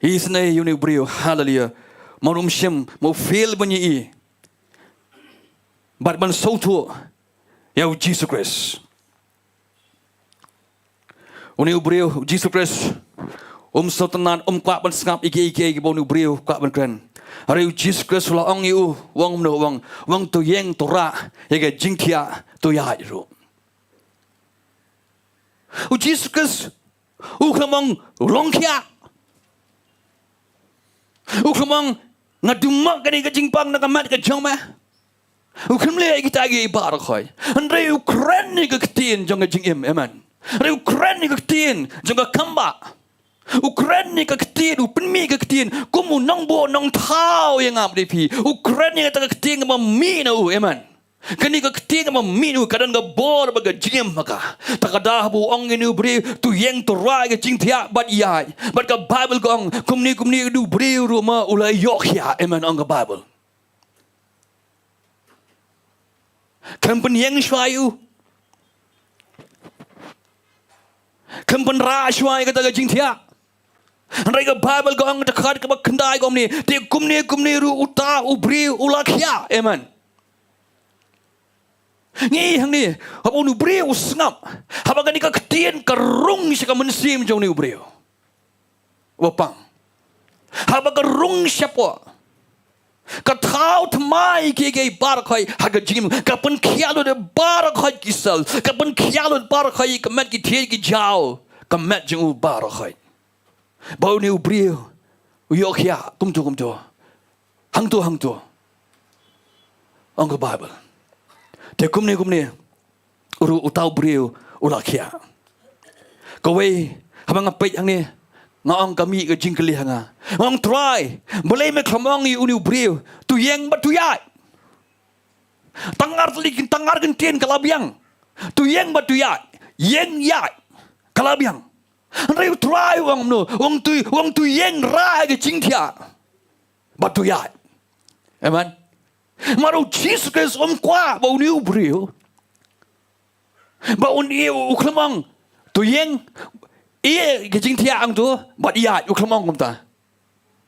Speaker 5: Isnei uni brio. Hallelujah. Marum shem mau fail banyi I. But ban sautu ya Jesus Christ. Uni brio Jesus Christ. Sautan kwa ban skap ike bau uni brio kwa ban kren. Hari Jesus Christ la ong yu wang no wang tu yeng tu ra ya jingtia tu ya ru. Jesus Christ khamang longkia. Khamang ngaduma kani ka jingpang na kamat ka jong ma. Khamle kita gi bar khoi. Andre Ukraine ka ktin jong ka jingim amen. Andre Ukraine ka ktin jong ka kamba. Ukraine ka ktin upinmi ka ktin kumu nong bo nong thao yang am depi. Ukraine ka ktin ka mi na amen. Kani ka ktin ka mi nu kadan ka bor ba ka jingim maka. Takada bu ong inu bri tu yeng tu ra ka jingtia bat yai. Bat ka Bible kong kumni du bri ru ma ulai yok ya amen ong ka Bible. Kampen yeng shwayu. Kampen ra shwai ka ta ka jingtia. Andai ka Bible kong takat ka kendai kong ni. Ti kumni ru uta ubri ulakia amen. Ngi hang ni habu nu brio sngap haba gani ka ketien karung si ka mensim jong ni brio wapang haba ka rung siapo ka thau thmai ke bar khoi haga jim ka pen khialo de bar khoi kisal ka pen khialo bar khoi ka mat ki thie ki jao ka mat jong bar khoi bau ni brio yo khia kum tu hang tu ong ka Bible. Te kumni uru utau brio ulakia. Kowe habang apet hang ni ngaong kami ke jingkeli hanga. Ngong try boleh me klamong I uni brio tu yeng bat tu yai. Tangar gentien kalabiang. Tu yeng bat tu yai. Yeng yai kalabiang. Andai try wong tu yeng ra ke jingtia. Bat tu yai. Amen. Maru Jesus Christ kwa bau ni brio. Bau ni uklamang tu yeng ie ke jingtia ang tu bat ia uklamang kumta.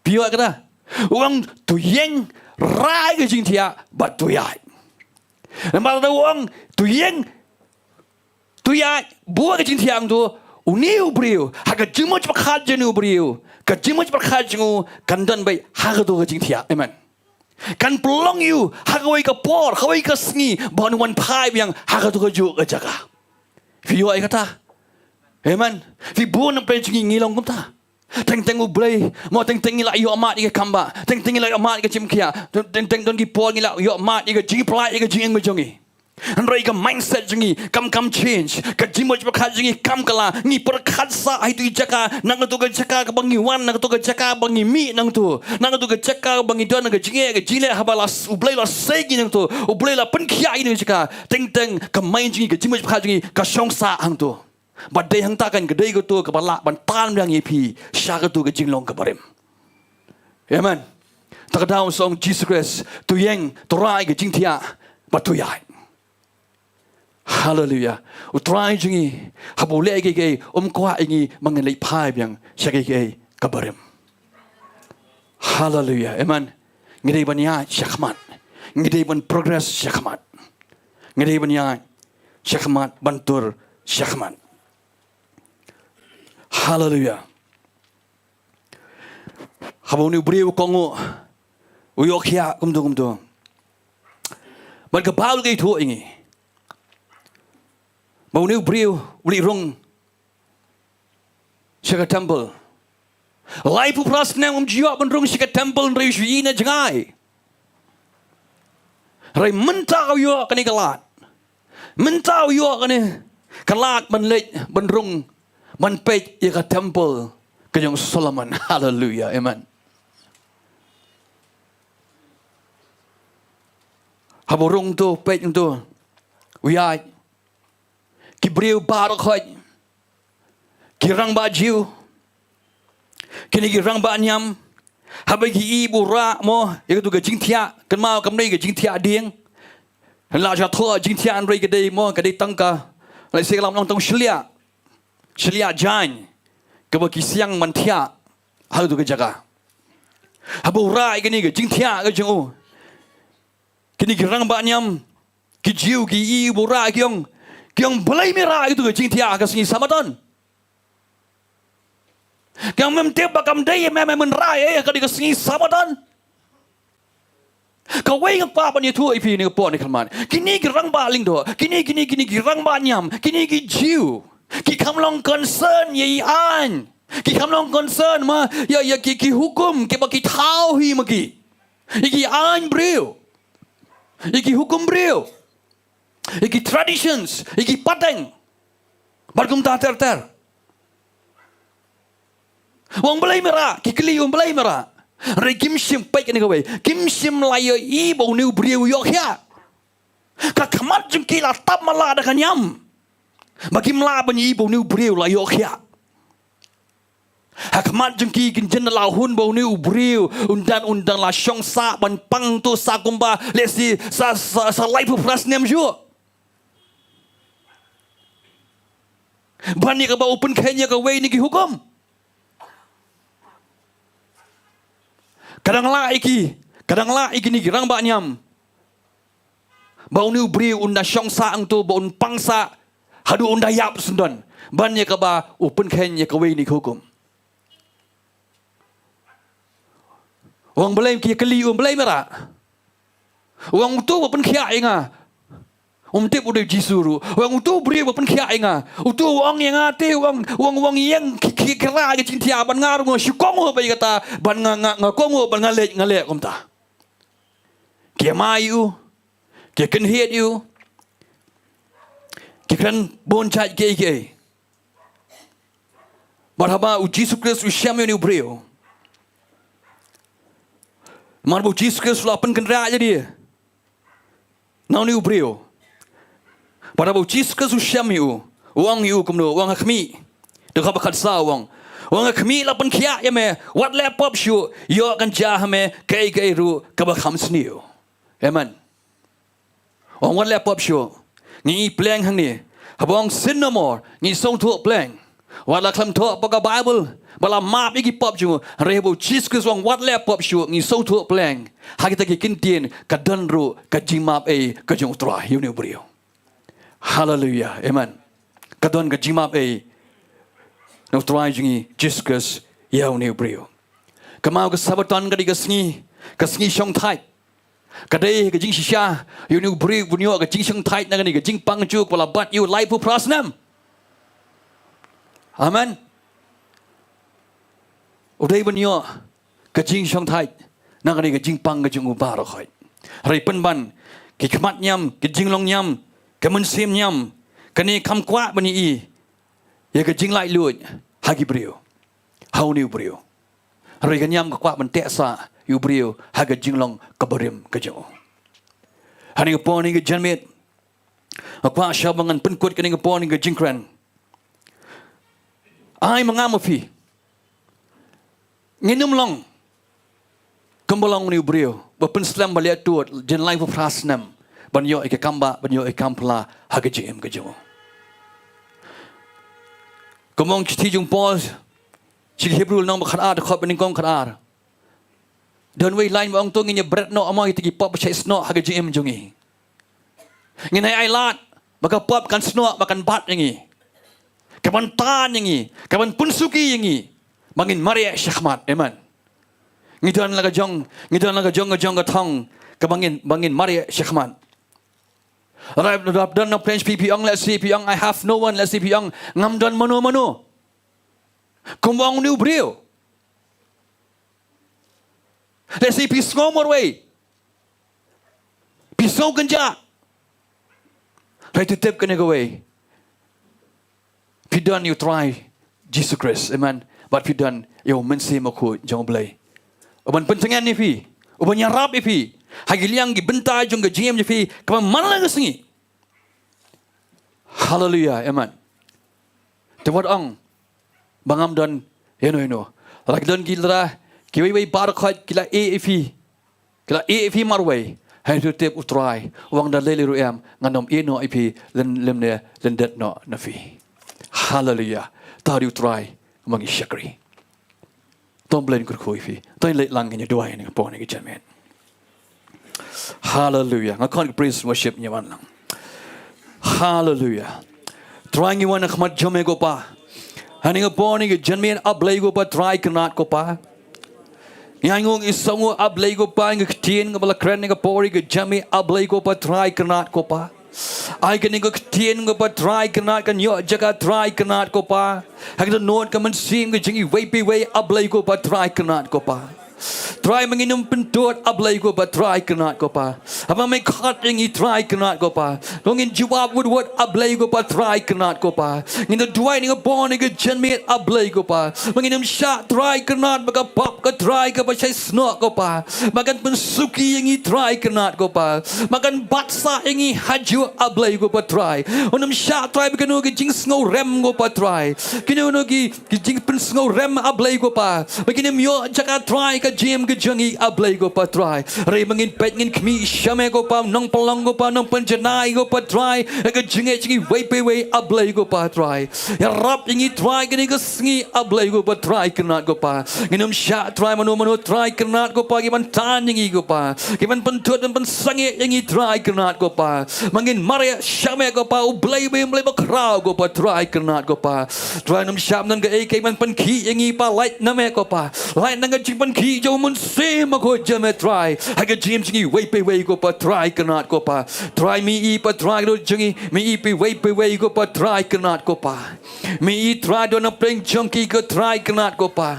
Speaker 5: Pio kata. Wang tu yeng rai ke jingtia bat tu ia. Nampak wang tu yeng tu ia buat ke jingtia ang tu uni brio. Haga jimuj bakhat jenu brio. Ka jimuj bakhat jengu kandan bai haga tu ke jingtia. Amen. Kan pelong you hagawai ka por hagawai ka sngi bon wan pai yang hagatu ka ju ka jaga fi yo ai kata amen fi bon pe jingi ngilong kumta teng ublay mo teng ila yo amat ka kamba teng ila amat ka chimkia teng don ki por ila yo amat ka jingi plai ka jingi ngojongi Andai ka mindset jingi kam change ka jimoj bakha jingi kam kala ngi perkhat sa ai tu jaka nang tu ka jaka ka bangi wan nang tu ka jaka bangi mi nang tu ka jaka bangi don nang jingi ka jile habala ublay la segi nang tu ublay la pen khia ini jaka teng ka main jingi ka jimoj bakha jingi ka song sa hang tu badai hang ta kan gedai ko tu ka bala ban tan yang ipi sya ka tu ka jinglong ka barem amen takadaw song Jesus Christ tu yeng tu rai ka jingtia batu yai. Hallelujah. Utrai jingi habule ge kwa ingi mangenai pai biang syage kabarem. Hallelujah. Amen. Ngidai banya syakmat. Ngidai ban progress syakmat. Ngidai banya syakmat bantur syakmat. Hallelujah. Habuni brio kongo uyokhia kumdu. Ban ka baul ge thu ingi. Mau ni brio uli rong syaka temple. Lai pu pras nang jiwa ban rong syaka temple rei shina jangai. Rei mentau yo kani kalat. Mentau yo kani kalat ban lej ban rong ban pej ya ka temple kanyang Solomon. Hallelujah. Amen. Haborong tu pej tu. Uyai ki brio bar khoi ki rang ba jiu kini ki rang ba nyam habai ki ibu ra mo ye tu ga jingtia kan mau kam nei ga jingtia dieng la ja tho jingtia an rei ga dei mo ga dei tang ka lai se lam long tong shlia Celia jan. Keba kisiang mantia. Hal tu ke jaga. Habu rai ke ni ke jingtia ke jeng. Kini gerang banyam. Ki jiu ki i bura kiong. Kiong belai merah itu ke jingtia ke sini samaton. Kiong memtep bakam day merai ke di ke sini samaton. Kau ingat apa ni tu ipi ni pon ni kalman. Kini gerang baling do. Kini gerang banyam. Kini ki jiu. Ki kamlong concern ye an. Ki kamlong concern ma ya ki hukum ki bagi tahu hi magi. Iki an brio. Iki hukum brio. Iki traditions. Iki pateng. Barkum ta ter. Wong belai merah. Ki keli wong belai merah. Rai kim sim pai ni kawai. Kim sim layo i bau niu brio yok ya. Ka kamat jengki la tap mala da kanyam. Bagi mela banyi bau niu brio la yok ya. Hakmat jengki kin jen la hun bau niu brio undan la syong sa ban pang tu sa kumba lesi sa life plus nem jo. Ban ni ka ba open Kenya ka way ni ki hukum. Kadang la iki ni girang ba nyam. Bau niu brio unda syong sa ang tu bau pang sa hadu unda yap sundan. Ban ni ka ba open Kenya ka way ni hukum. Orang belai kia keli orang belai merah. Orang tu bukan kia inga. Tip udah jisuru. Orang tu beri bukan kia inga. Utu orang yang ate orang yang kira ke cinta ban ngaru syukong apa kata ban ngakong ban ngalek komta. Kia mayu. Kia kenhiat you. Kia kan bon chat ke. Marhaba Jesus Kristus syam ni brio. Marbu Jesus Kristus lapan kendera aja dia. Nau ni ubrio. Pada bu Jesus Kristus syam yu. Uang yu kumdo. Uang hakmi. Dekat bakat sa uang. Uang hakmi lapan kia ya me. Wat laptop syu. Yo akan jah me. Kai ru. Kabak ham seniu. Amen. Uang wat laptop syu. Ngi pleng hang ni. Habang sin no more. Ngi song tuak pleng. Wat la klam tuak paka Bible. Bala map iki pop ju rebo Jesus wang wat le pop shu ngi so tu pleng ha kita ki kintin ka danru ka jimap ka jong tra yu ne brio. Hallelujah. Amen. Ka don ka jimap no tra jingi Jesus yu ne brio. Kamau ka sabaton ka di ka sngi shong thai. Ka dei ka jing shisha yu ne brio bunyo ka jing shong thai na ka ni ka jing pang ju bala bat yu life pu prasnam. Amen. Udai banyo kajing syong thai nang ni kajing pang kajing ubar khoi rai pen ban ki khmat nyam ki jinglong nyam ka mun sim nyam kani kham kwa bani i ye kajing lai luit hagi brio hau ni brio rai ka nyam ka kwa ban te sa yu brio ha ka jinglong ka barim ka jo hani ka poni ka janmet akwa shabangan pen kut kani ka poni ka jingkran ai mangamafi nginum long kembolong ni brio bapen slam balik tu jen live prasnam banyo ke kamba banyo kampla hagajem ke jo komong ti jung pol chi hebrew nang bakhat a khop bening kong khat don way line bang tu nginya bread no amoi ti pop chai sno hagajem jongi nginai ai lat baka pop kan sno bakan bat ngi kaban tan ngi kaban punsuki ngi Mangin Maria Syahmat, amen. Ngidan laga jong ka thong, kabangin Maria Syahmat. Rap dan no French piang let's see piang I have no one let's see piang ngam dan mano. Kumbang new brio. Let's see pisngom way. Pisong kenja. Right to tip can go away. Pidan you try Jesus Christ, amen. But if you done, yo mensi maku jong blay. Uban pencengan ni pi, uban yarap pi. Hagiliang gi Bynta jong ga GM ni pi, kaman mana ngesengi. Hallelujah, amen. Tewat ong, bangam don, eno. Lagi don gila, kiwai barakhat kila e pi marway. Hai tu tip utrai, wang dan lele ruam nganom eno pi len det no nafi. Hallelujah. tariu try mangi shakri tom blend kur khoi fi toi le lang nge dua ni po ni jamin hallelujah ngakon praise worship ni wan lang hallelujah trying you wan khmat jome go pa hani ga po ni jamin ablay go pa try kanat ko pa ngong isongo ablay go pa ng tien ga bala kren ga pori ga jami ablay go pa try kanat ko pa ai kan ko tien ko pa try kanat kan yo jaga try kanat ko pa hag the note ka man sim ga jingi way ablay ko pa try kanat ko pa try manginum pentut ablay ko pa try kanat ko pa apa mai khat ingi try kanat ko pa ngin jawab wood ablay ko pa try kanat ko pa ngin the duai ni born ga janmi ablay ko pa manginum sha try kanat maka pop ka try ka pa sai snok ko pa makan pensuki ingi try kanat ko pa makan batsa ingi haju ablay ko pa try onum sha try bakano ga jing snow rem ko pa try kinu no gi jing pen snow rem ablay ko pa makinum yo jaka try ka jim ke jangi ablay ko pa try re mangin pet ngin kmi shame ko pa nong palong ko pa nong panjanai ko pa try ka jingi way ablay ko pa try ya rap ingi try kini ka sngi ablay ko pa try kanat ko pa nginum sha try manu try kanat ko pa giman tan ingi ko pa giman pentut dan pensangi ingi try kanat ko pa mangin maria shame ko pa ublay ba kraw ko pa try kanat ko pa try num sham nan ga ek man pan ki ingi pa light na me ko pa light nan ga jing pan ki jo mun se ma ko jame try haga james ngi way ko pa try kanat ko pa try mi i pa try do jingi mi i pi way ko pa try kanat ko pa mi i try do na playing junkie ko try kanat ko pa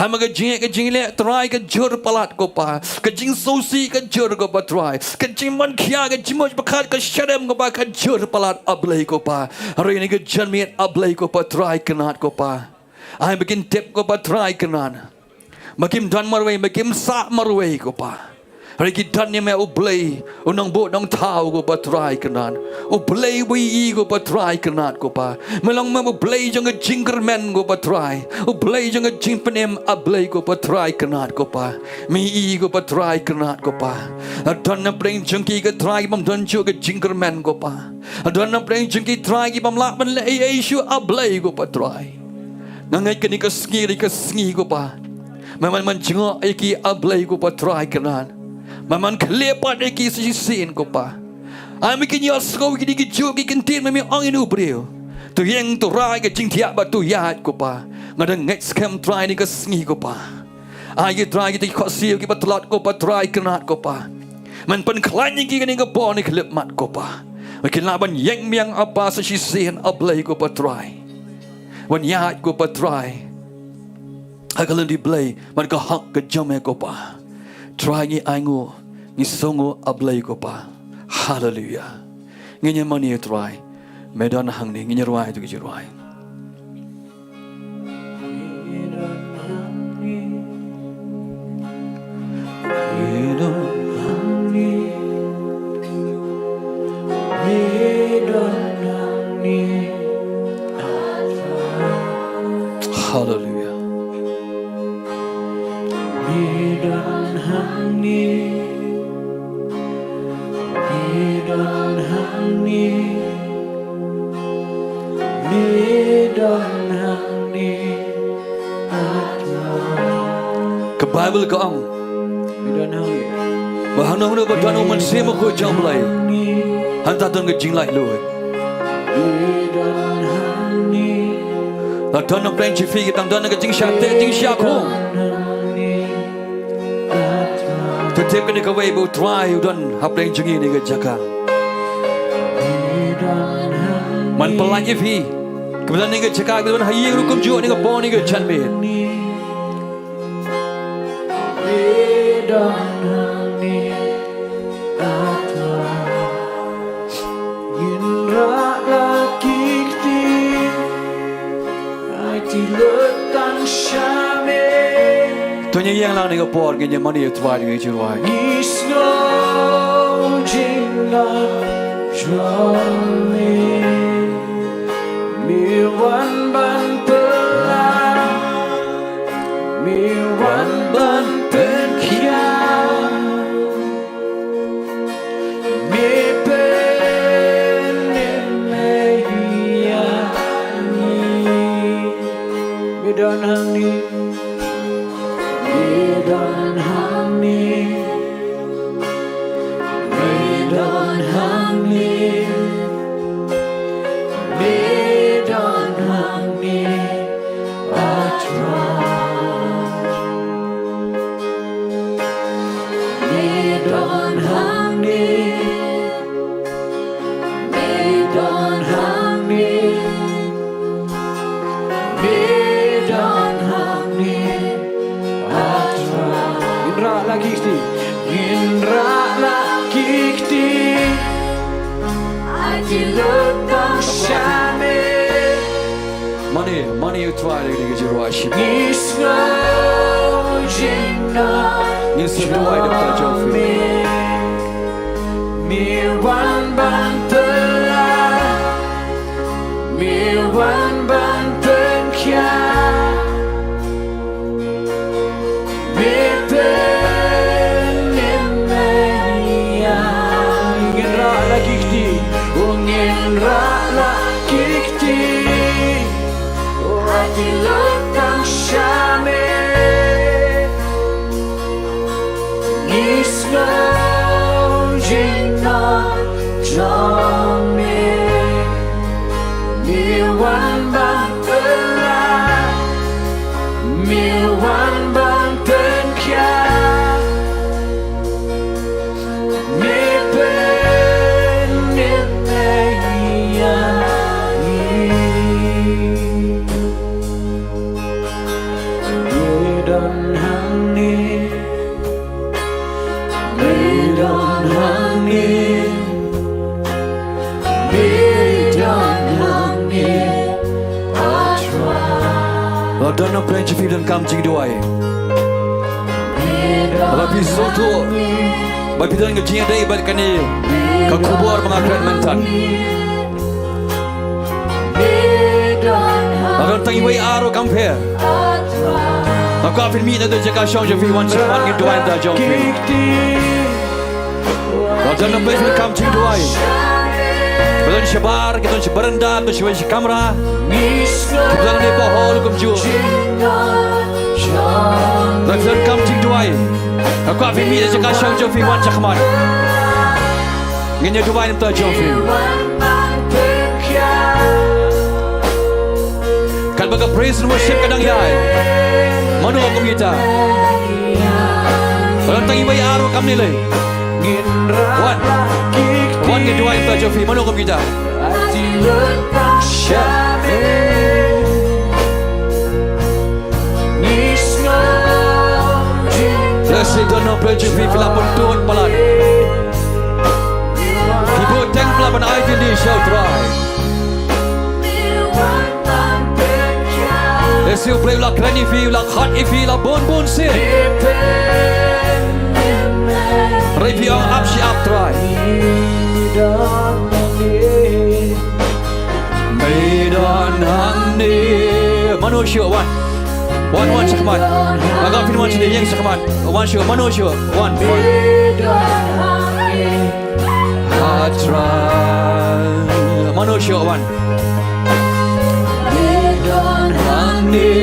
Speaker 5: hamaga jing le try ka jur palat ko pa ka jing sosi ka jur ko pa try ka jing man khia ka jimoj bakhat ka shadam ko pa ka jur palat ablay ko pa re ni ka janmi ablay ko pa try kanat ko pa ai begin tip ko pa try kanat makim dan marway makim sa marway ko pa reki dan ni me ublay unang bo nang tau ko pa try kanan ublay wi ko pa try kanat ko pa melang me ublay jang jingerman ko pa try ublay jang jingpenem ablay ko pa try kanat ko pa mi i ko pa try kanat ko pa dan na preng jangki ka try bam dan chu ka jingerman ko pa dan na preng jangki try bam la ban le ai shu ablay ko pa try ngangai kani ka sngi ko pa man jengok iki ablay ko pa try kanan man klepat iki sin ko pa ai mikin yo sko gidi gijo gi kentin mami angin ubreu tu yang tu rai ke jingtip ba tu yat ko pa ngadang next cam try ni ka sngi ko pa ai gi try gi ko siu gi patlat ko pa try kanat ko pa man pan klan gi ni ka bon ni klip mat ko pa makin laban yang miang apa sa sin ablay ko pa try wan yat ko pa try Hakalan di blay man ka hak ka jame ko pa try ngi aingu ngi songo ablay ko pa hallelujah ngi mani try medan hang ni ngi ruai tu gi ruai hallelujah ke Bible ko ang bahano no ba dano man sema ko jamlay hanta don ke jinglai lo la don no plan chi fi ke tang don ke jing sha te jing sha ko to tip ke ka way bo try don hap plan jingi ni ke jaka man pelan ye fi kebetulan ni ke jaka kebetulan hayi ru kum ju ni ke bon ni ke chan me Tuanya yang lang ni ko por ngi mani twa ngi chuai money you try ni ke jiro ashim.
Speaker 3: Nisno Jingno
Speaker 5: Ni sesuai dengan Jofi.
Speaker 3: Mirwan Bantala Mirwan Bantenkia
Speaker 5: Dan nak pernah Jofi dan kam Jingdoh. Tapi sesuatu bagi kita yang jingga day balik kani kau kubur mengakhirat mantan. Orang tangi way aro compare. Aku afin mi nanti jaga Shillong Jofi wan cepat gitu anda Jofi. Dan nak pernah kam Jingdoh. Kita sebar, kita seberenda, kita sebar kamera. Kita ni bohol kumju. Kita kam Jingdoh. Aku afin mi jaga Shillong Jofi wan cakmat. Ngenya Dubai nanti Jofi. Kalau baga praise and worship kadang yai. Manu kum kita. Orang tangi bayi aro kam nilai. Wan ke Dubai nanti Jofi. Manu kum kita. Let's don't know Jofi fila pentut palat. Ibu tank pelaban air di show try. Let's see play like granny feel like hot if feel like bon sit. Review up she up try. Medan Hangni manusia one cakmat. Agak firman sini yang cakmat. One show manusia one. I try manusia one.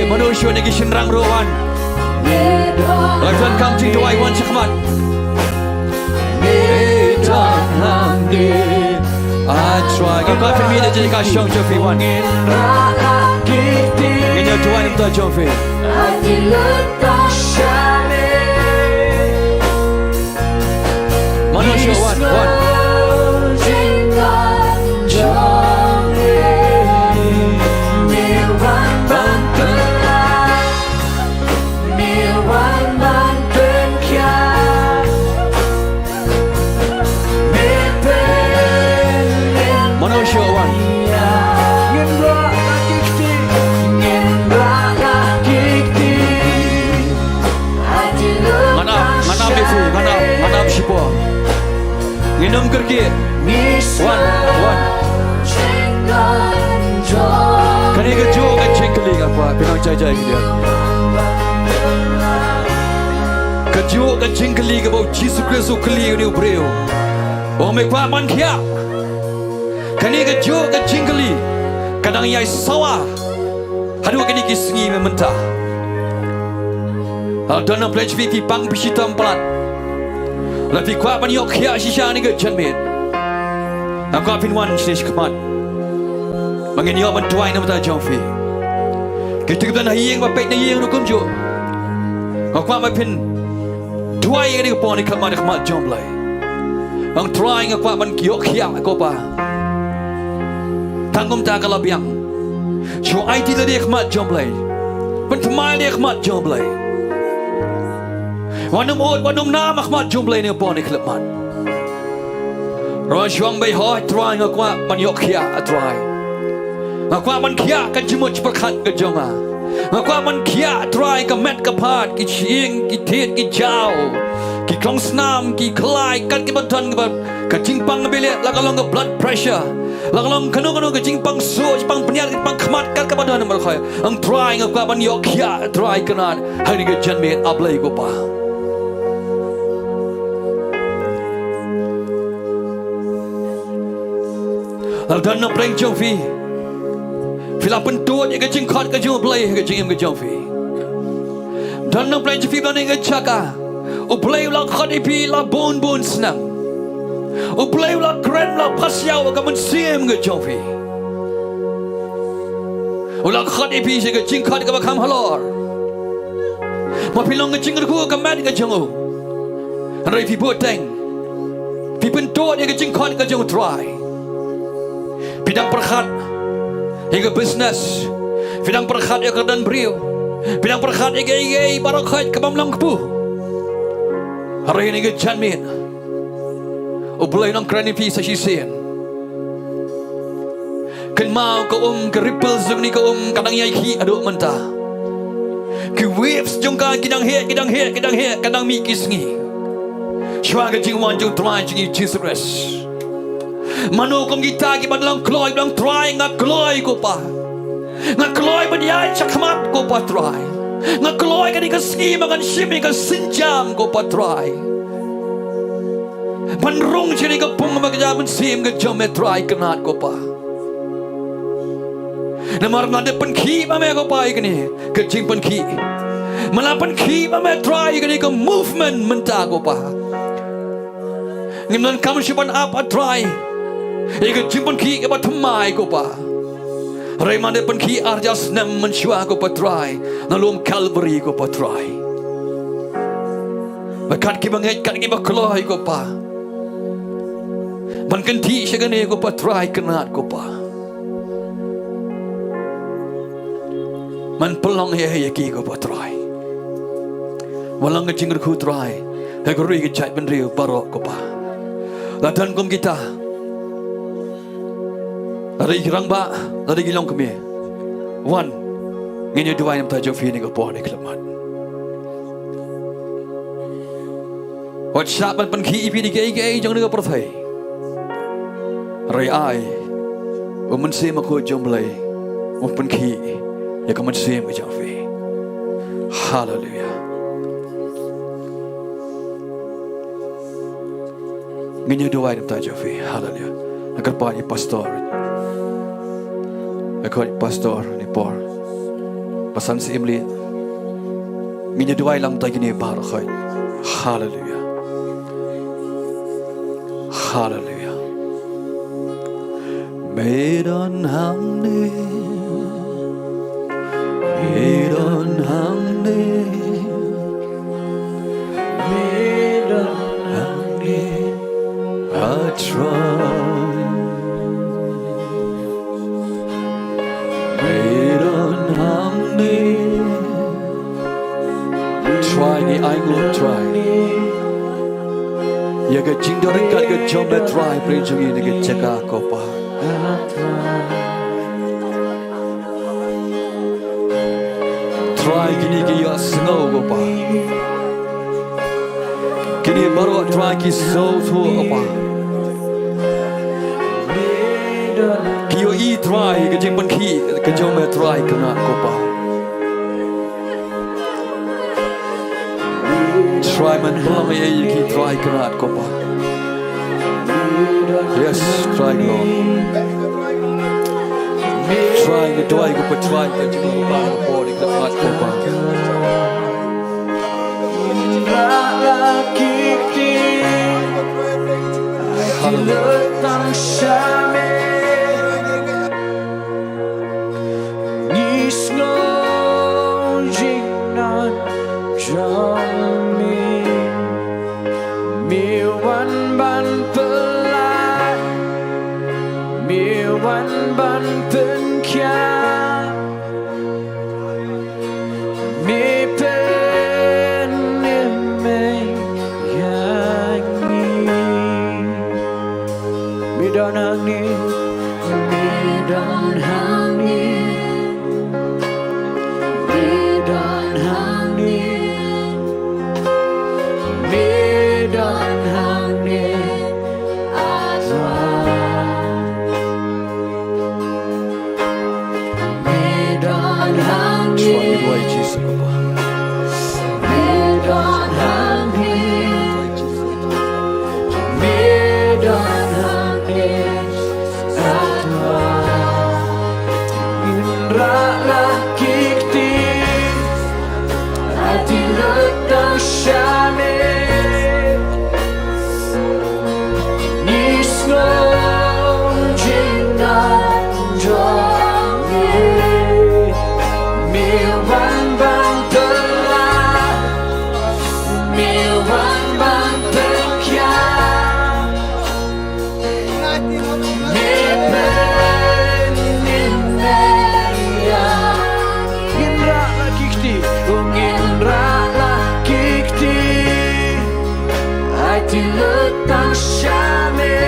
Speaker 5: Manusia ni kisah rang rowan. Lawan kam Jingdoh one cakmat. I try. Kau kau firman dia jadi Shillong Jofi one. Ini tuan itu Jofi. Manusia one. Manusia one. Manap siapa? Minum kerja. One. Kani kerja kan cengkeli apa? Pinang jaya dia. Kerja kan cengkeli ke bau Yesus Kristus keli ni ubreu. Oh mekpa man kia. Kani kerja kan cengkeli. Kadang ia sawa. Hadu kani kisengi mentah. Dan nak pledge fi pang pisitam pelat. Lafi kuat pan yok kia sisa ni ke janmet. Aku apin wan stage kemat. Mangin yok bantuai nama ta Jofi. Kita kita hieng bapek na hieng nukum jo. Aku apin tuai ni ke pon ni kemat jomlai. Ang trying aku pan yok kia aku pa. Tangkum ta kalabiang. Show IT tadi kemat jomlai. Pentemai ni kemat jomlai. Wanum nama khmat jumlah ni pon ikleman. Ron shuang bay hoi try ngakwa man yok kia try. Ngakwa man kia ka jimut perkat ka jonga. Ngakwa man kia try ka met ka pat ki chieng ki tiet ki jao. Ki klong snam ki klai kat ki badan ka jingpang bele la ka long ka blood pressure. La ka long kanu ka jingpang so pang penyat pang khamat kat ka badan mar khoy. Ang try ngakwa man yo kia try kanat hari ka janmet ablai ko pa. Al dan na preng jong fi. Fila pentuat yang kecing khot ke jong play ke jing ke jong fi. Dan na preng fi ban ke chaka. O play la khot ipi la bon snang. O play la kren la pasyao ka man sim ke jong fi. O la khot ipi se ke jing khot ka kham halor. Ma pilong ke jing ku ka mat ke jong o. Rai fi boteng. Fi pentuat yang kecing khot ke jong try. Bidang perkhat hingga bisnes, bidang perkhat yang kedan beriu, bidang perkhat yang gay barakhat kebamlang kepuh. Hari ini kejanmin, ubulai nang kerani pi sasisian. Ken mau ke ke ripple zung ni ke kadang yai ki aduk mentah. Ke waves jongka kidang he, kadang mi kisngi. Shwa ke jing wan jong try jing Jesus Christ. Mano kong kita ki badlang kloy badlang try nga kloy ko pa. Nga kloy badiyay chakmat ko pa try. Nga kloy ka di ka ski magan shimi ka sinjam ko pa try. Panrong chini ka pung magjaman sim ka jom try kanat ko pa. Namar na de panki pa me ko pa ikani ka jing panki. Malapan ki pa me try ikani ka movement menta ko pa. Ngimnan kamu sipan apa try. Ika jimpan ki ke batamai ko pa. Raiman de pan ki arjas nam menshua ko pa try. Nalum Calvary ko pa try. Bakat ki banget kat ki bakloy ko pa. Ban kanti siya gani ko pa try kanat ko pa. Man pelong he ki ko pa try. Walang ngajing ko try. Haguri ke chat benriu barok ko pa. Latan kom kita. Ada ikirang ba, ada gilong kami. One, ngini dua yang tajam fini ko po ni kelamat. Wat saban pan ki ipi ni gay jong ni ko perthai. Rai ai, umun sim aku jom belai, pan ki ya kaman sim ko jong fi. Hallelujah. Ngini dua yang tajam fi. Hallelujah. Agar pa ni pastor. Aku pastor ni por pasan si imli minya duai lam tay kini bar khoy. Hallelujah. Hallelujah. Medan Hangno, Medan Hangno, Medan Hangno, I try. Try ni I will try. Ya ke Jingtip kat ke jom try perinjung ini ke jaga ko pa. Try kini ke ya snow ko pa. Kini baru try ki so tu apa. Kiyo I try ke jingpan ki ke jom try kena ko pa. Try man belum ya ki try kena ko pa. Yes, try Lord. Try ke doai ko pa try ke jingpan pa ko di kena ko pa. Hallelujah.
Speaker 3: Midon hangin, midon hangin, midon hangin aswan. Midon hangin,
Speaker 5: Tuai Jesus ko pa.
Speaker 3: midon hangin, midon hangin aswan. Indra lakik ti hati letang syame nisong jingan jongi milwan bang telah milwan bang terkian Nipen nimeya Indra lakik ti Indra lakik ti hati letang syame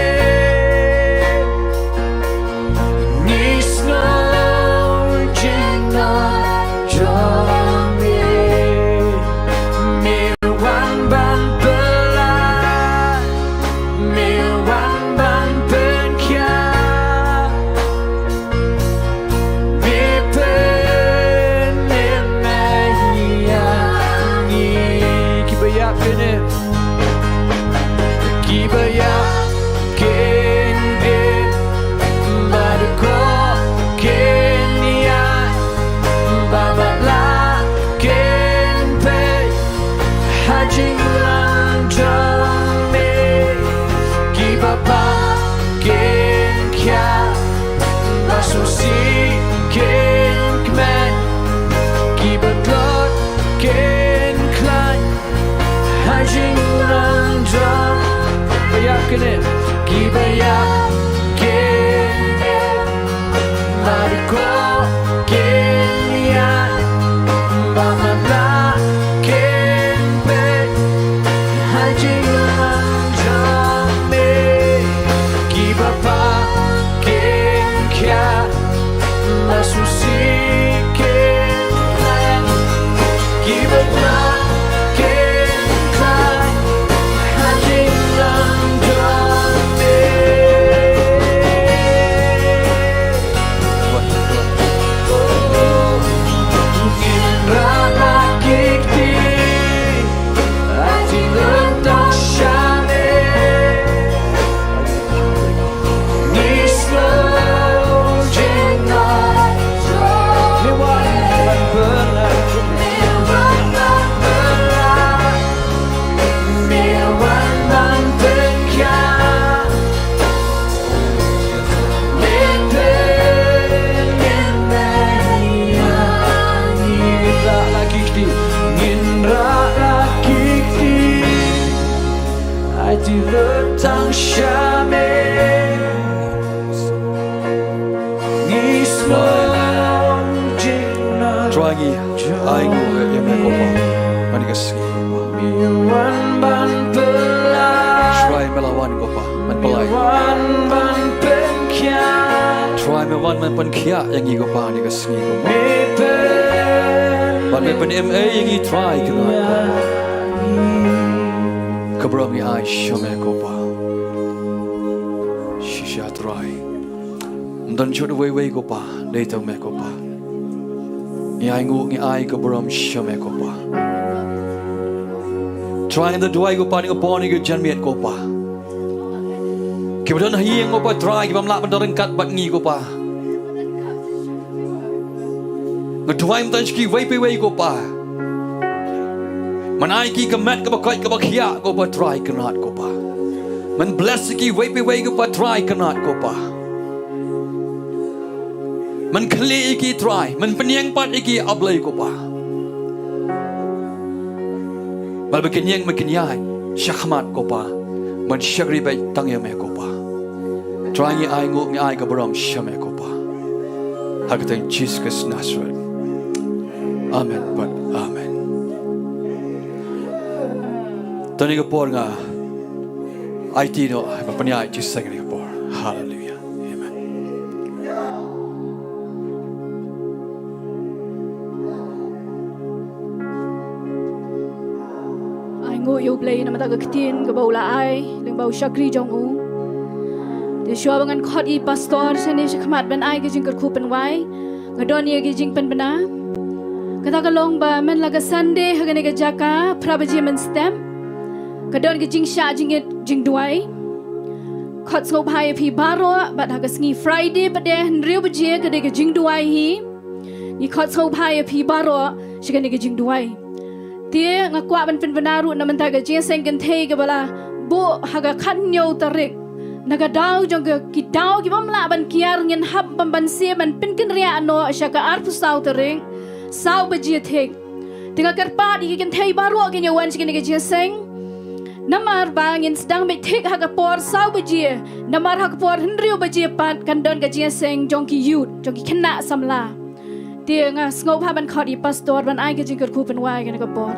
Speaker 3: nisno jingan jongi milwan bang pelan milwan bang penkian mipen nimeya
Speaker 5: Kibayak kene.
Speaker 3: Kibayak kende Baduko kenya Babala kenpe Hajing lanjame Kibaba kenkya Masusi kenkmen Kibagot kenklan Hajing lanjam
Speaker 5: Kibayak kene.
Speaker 3: Kibayak kenya Baduko kenya Babala kenpe Hajing lanjame Kibaba kenkya Masusi kenklan Kibaba kenklan Hajing lanjame Indra lakik ti hati letang syame nislo jingan milwan bang pelan milwan bang penkian mipen nimeya Indra lakik ti Indra lakik ti hati letang syame nislo jingan
Speaker 5: Tuangi. Aingo yang ko pa. Manigas ko pa.
Speaker 3: milwan bang pelan
Speaker 5: Try melawan ko pa. Manpalay.
Speaker 3: milwan bang penkian
Speaker 5: Try melawan man pankia yang ko pa ni kasngi ko pa.
Speaker 3: mipen
Speaker 5: Ban pan MA yang try kana. Kabram ni ai shome ko pa. Shisha try. Dan chod way ko pa. Data me ko pa. Ni ai kabram shome ko pa. Try the duai ko pa ni ko pa ni ko janmiet ko pa. Kemudian hiang ko pa try kibam lak penderengkat bat ngi ko pa. Ngeduai mtan ski wei ko pa. Manai ki kemet ke bakai ke bakia ko pa try kenat ko pa. Men bless ki wei ko pa try kenat ko pa. Men kli ki try, men penyang pat iki ablay ko pa. Mal bekenyang mekenyai syakmat ko pa. Men syakri bai tangyame ko pa. Try ni ai nguk ni ai ka baram syame ko pa. Hagatan Jesus Nazareth. Amen but amen. Tani ka por nga IT no panyai Jesus nga por. Hallelujah. Amen.
Speaker 1: yo play na mata ka kitin ka bau la ai leng bau shakri jong u te shua bangan khot I pastor sene shakmat ban ai ka jing ka khupen wai ngadon ye ka jing pen bana kata ka long ba men laga Sunday hagane ka jaka prabaji men stem kadon ka jing sha jing duai khot ngau bhai phi baro bat haga sngi Friday ba de nriu ba je ka de ka jing duai hi ni khot ngau bhai phi baro shigane ka jing duai Dia ngakwa ban pen benaru na mentaga je seng kan thei ke bala bo haga Khambniah tarik naga dau jong ki dau ki bamla ban kiar ngin hab ban se ban pen kin ria no shaka arpu sau taring sau baji thek tinga karpa di kan thei baro ke nyawan shigane ke je seng namar bangin sedang me thek haga por sau baji namar haga por henriu baji pat kan don ke je seng jong ki youth jong ki khna samla Dia ngau ban khot I pastor ban ai ke jing ker khupen wai ke ka por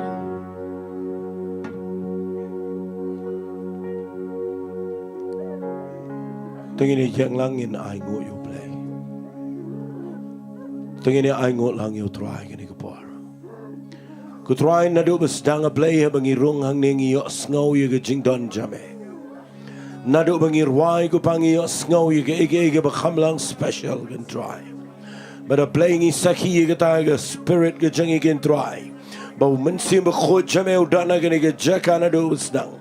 Speaker 6: Tengini yang langin ai ngo yo play. Tengini ai ngo lang yo try ke ka por. Ku try na do besdang play bangi rung hang ningi yo ngau ye ke jing don jame. Na do bangi rwai ku pangi yo ngau ye ke ege ba khamlang special can try. But a playing is saki ke taga spirit ke jangi ke try. Bau mensim ba khot jame udana ke ke jakana do besdang.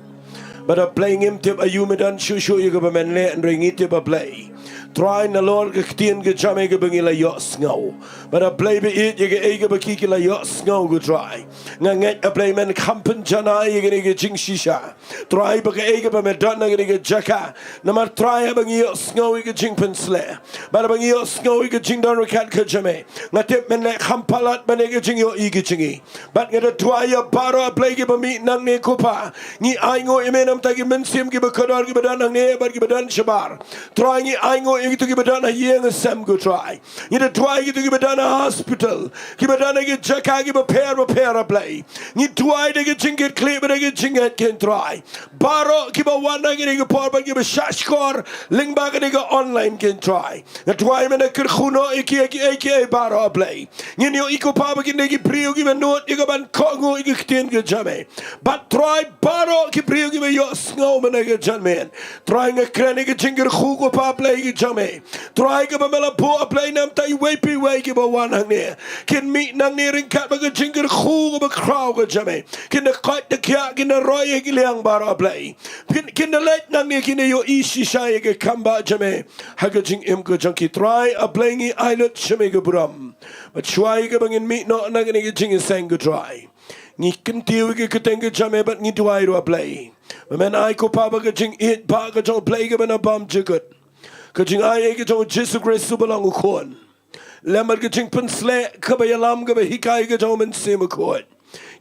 Speaker 6: But a playing him tip a yumedan shushu ye ke ba menle and ring it ba play. Try na lor ke tien ke jame ke bangila yo ngau. But a play be it ye ke ege ba ki ke la yo ngau go try. Nganget a play men kampen jana ye ke jing shisha. Try ba ke ege ba medana ke jaka. Namar try ba ngi yo ngau ke jing pen sle. But ba ngi yo ngau ke jing don rekat ke jame. Ngatip men le kampalat ba ke jing yo ige jingi. But ngada try ya baro a play ke ba mi nang ne kupa. Ni ai ngo imenam ta ke men sim ke ba kodar ke ba dan ne ba ke ba dan shabar. Try ngi ai ngo itu ke ba dan ye ng sam go try. Ni da try ke ba dan hospital. Ke ba dan ke jaka ke ba pair a play. Ni try de ke jing ke clip ba ke jing ke try. Baro ke ba wana ke ke por ba ke ba shashkor ling ba ke online can try. Na try men ke khuno ek baro play. Ni yo iko pa ba ke ke prio ke not ke ban kongo ke tien ke jame. But try baro ke prio ke yo snow men ke jame. Try nge krene ke jinger khu ko pa play ke jame. Try ke ba mela po play nam tai wepi we ke ba wan hang ne. Kin meet nang ne ring kat ba ke jinger khu ko ba crowd ke jame. Kin de kait de kya kin de roy ke liang baro play. Kin de let nang ne kin yo ishi shai ke kamba jame. Haga jing im ke junkie try a playing islet jame ke buram. But try ke bangin meet no nang ne ke jing sang ke try. Ni kin tiu ke keteng ke jame but ni tuai ro play. Men ai ko pa ba ke jing it pa ke jong play ke bana bam jikut. Ke jing ai ke jong Jesu Christ subalang ukon. Lemar ke jing pen sle ke ba yalam ke ba hikai ke jong men sim ukon.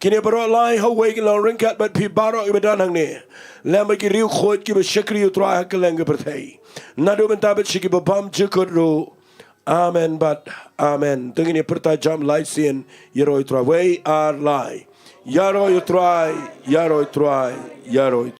Speaker 6: Kini baro lai how way ke long ringkat but pi baro ke badan hang ne. Lemar ke riu khot ke ba shakri utrai ke leng ke perthai. Nadu bentabet shiki ba bam jikut ro. Amen but amen. Tengini pertajam lai sien yeroi tra way are lie. Yaroi try, yaroi try, yaroi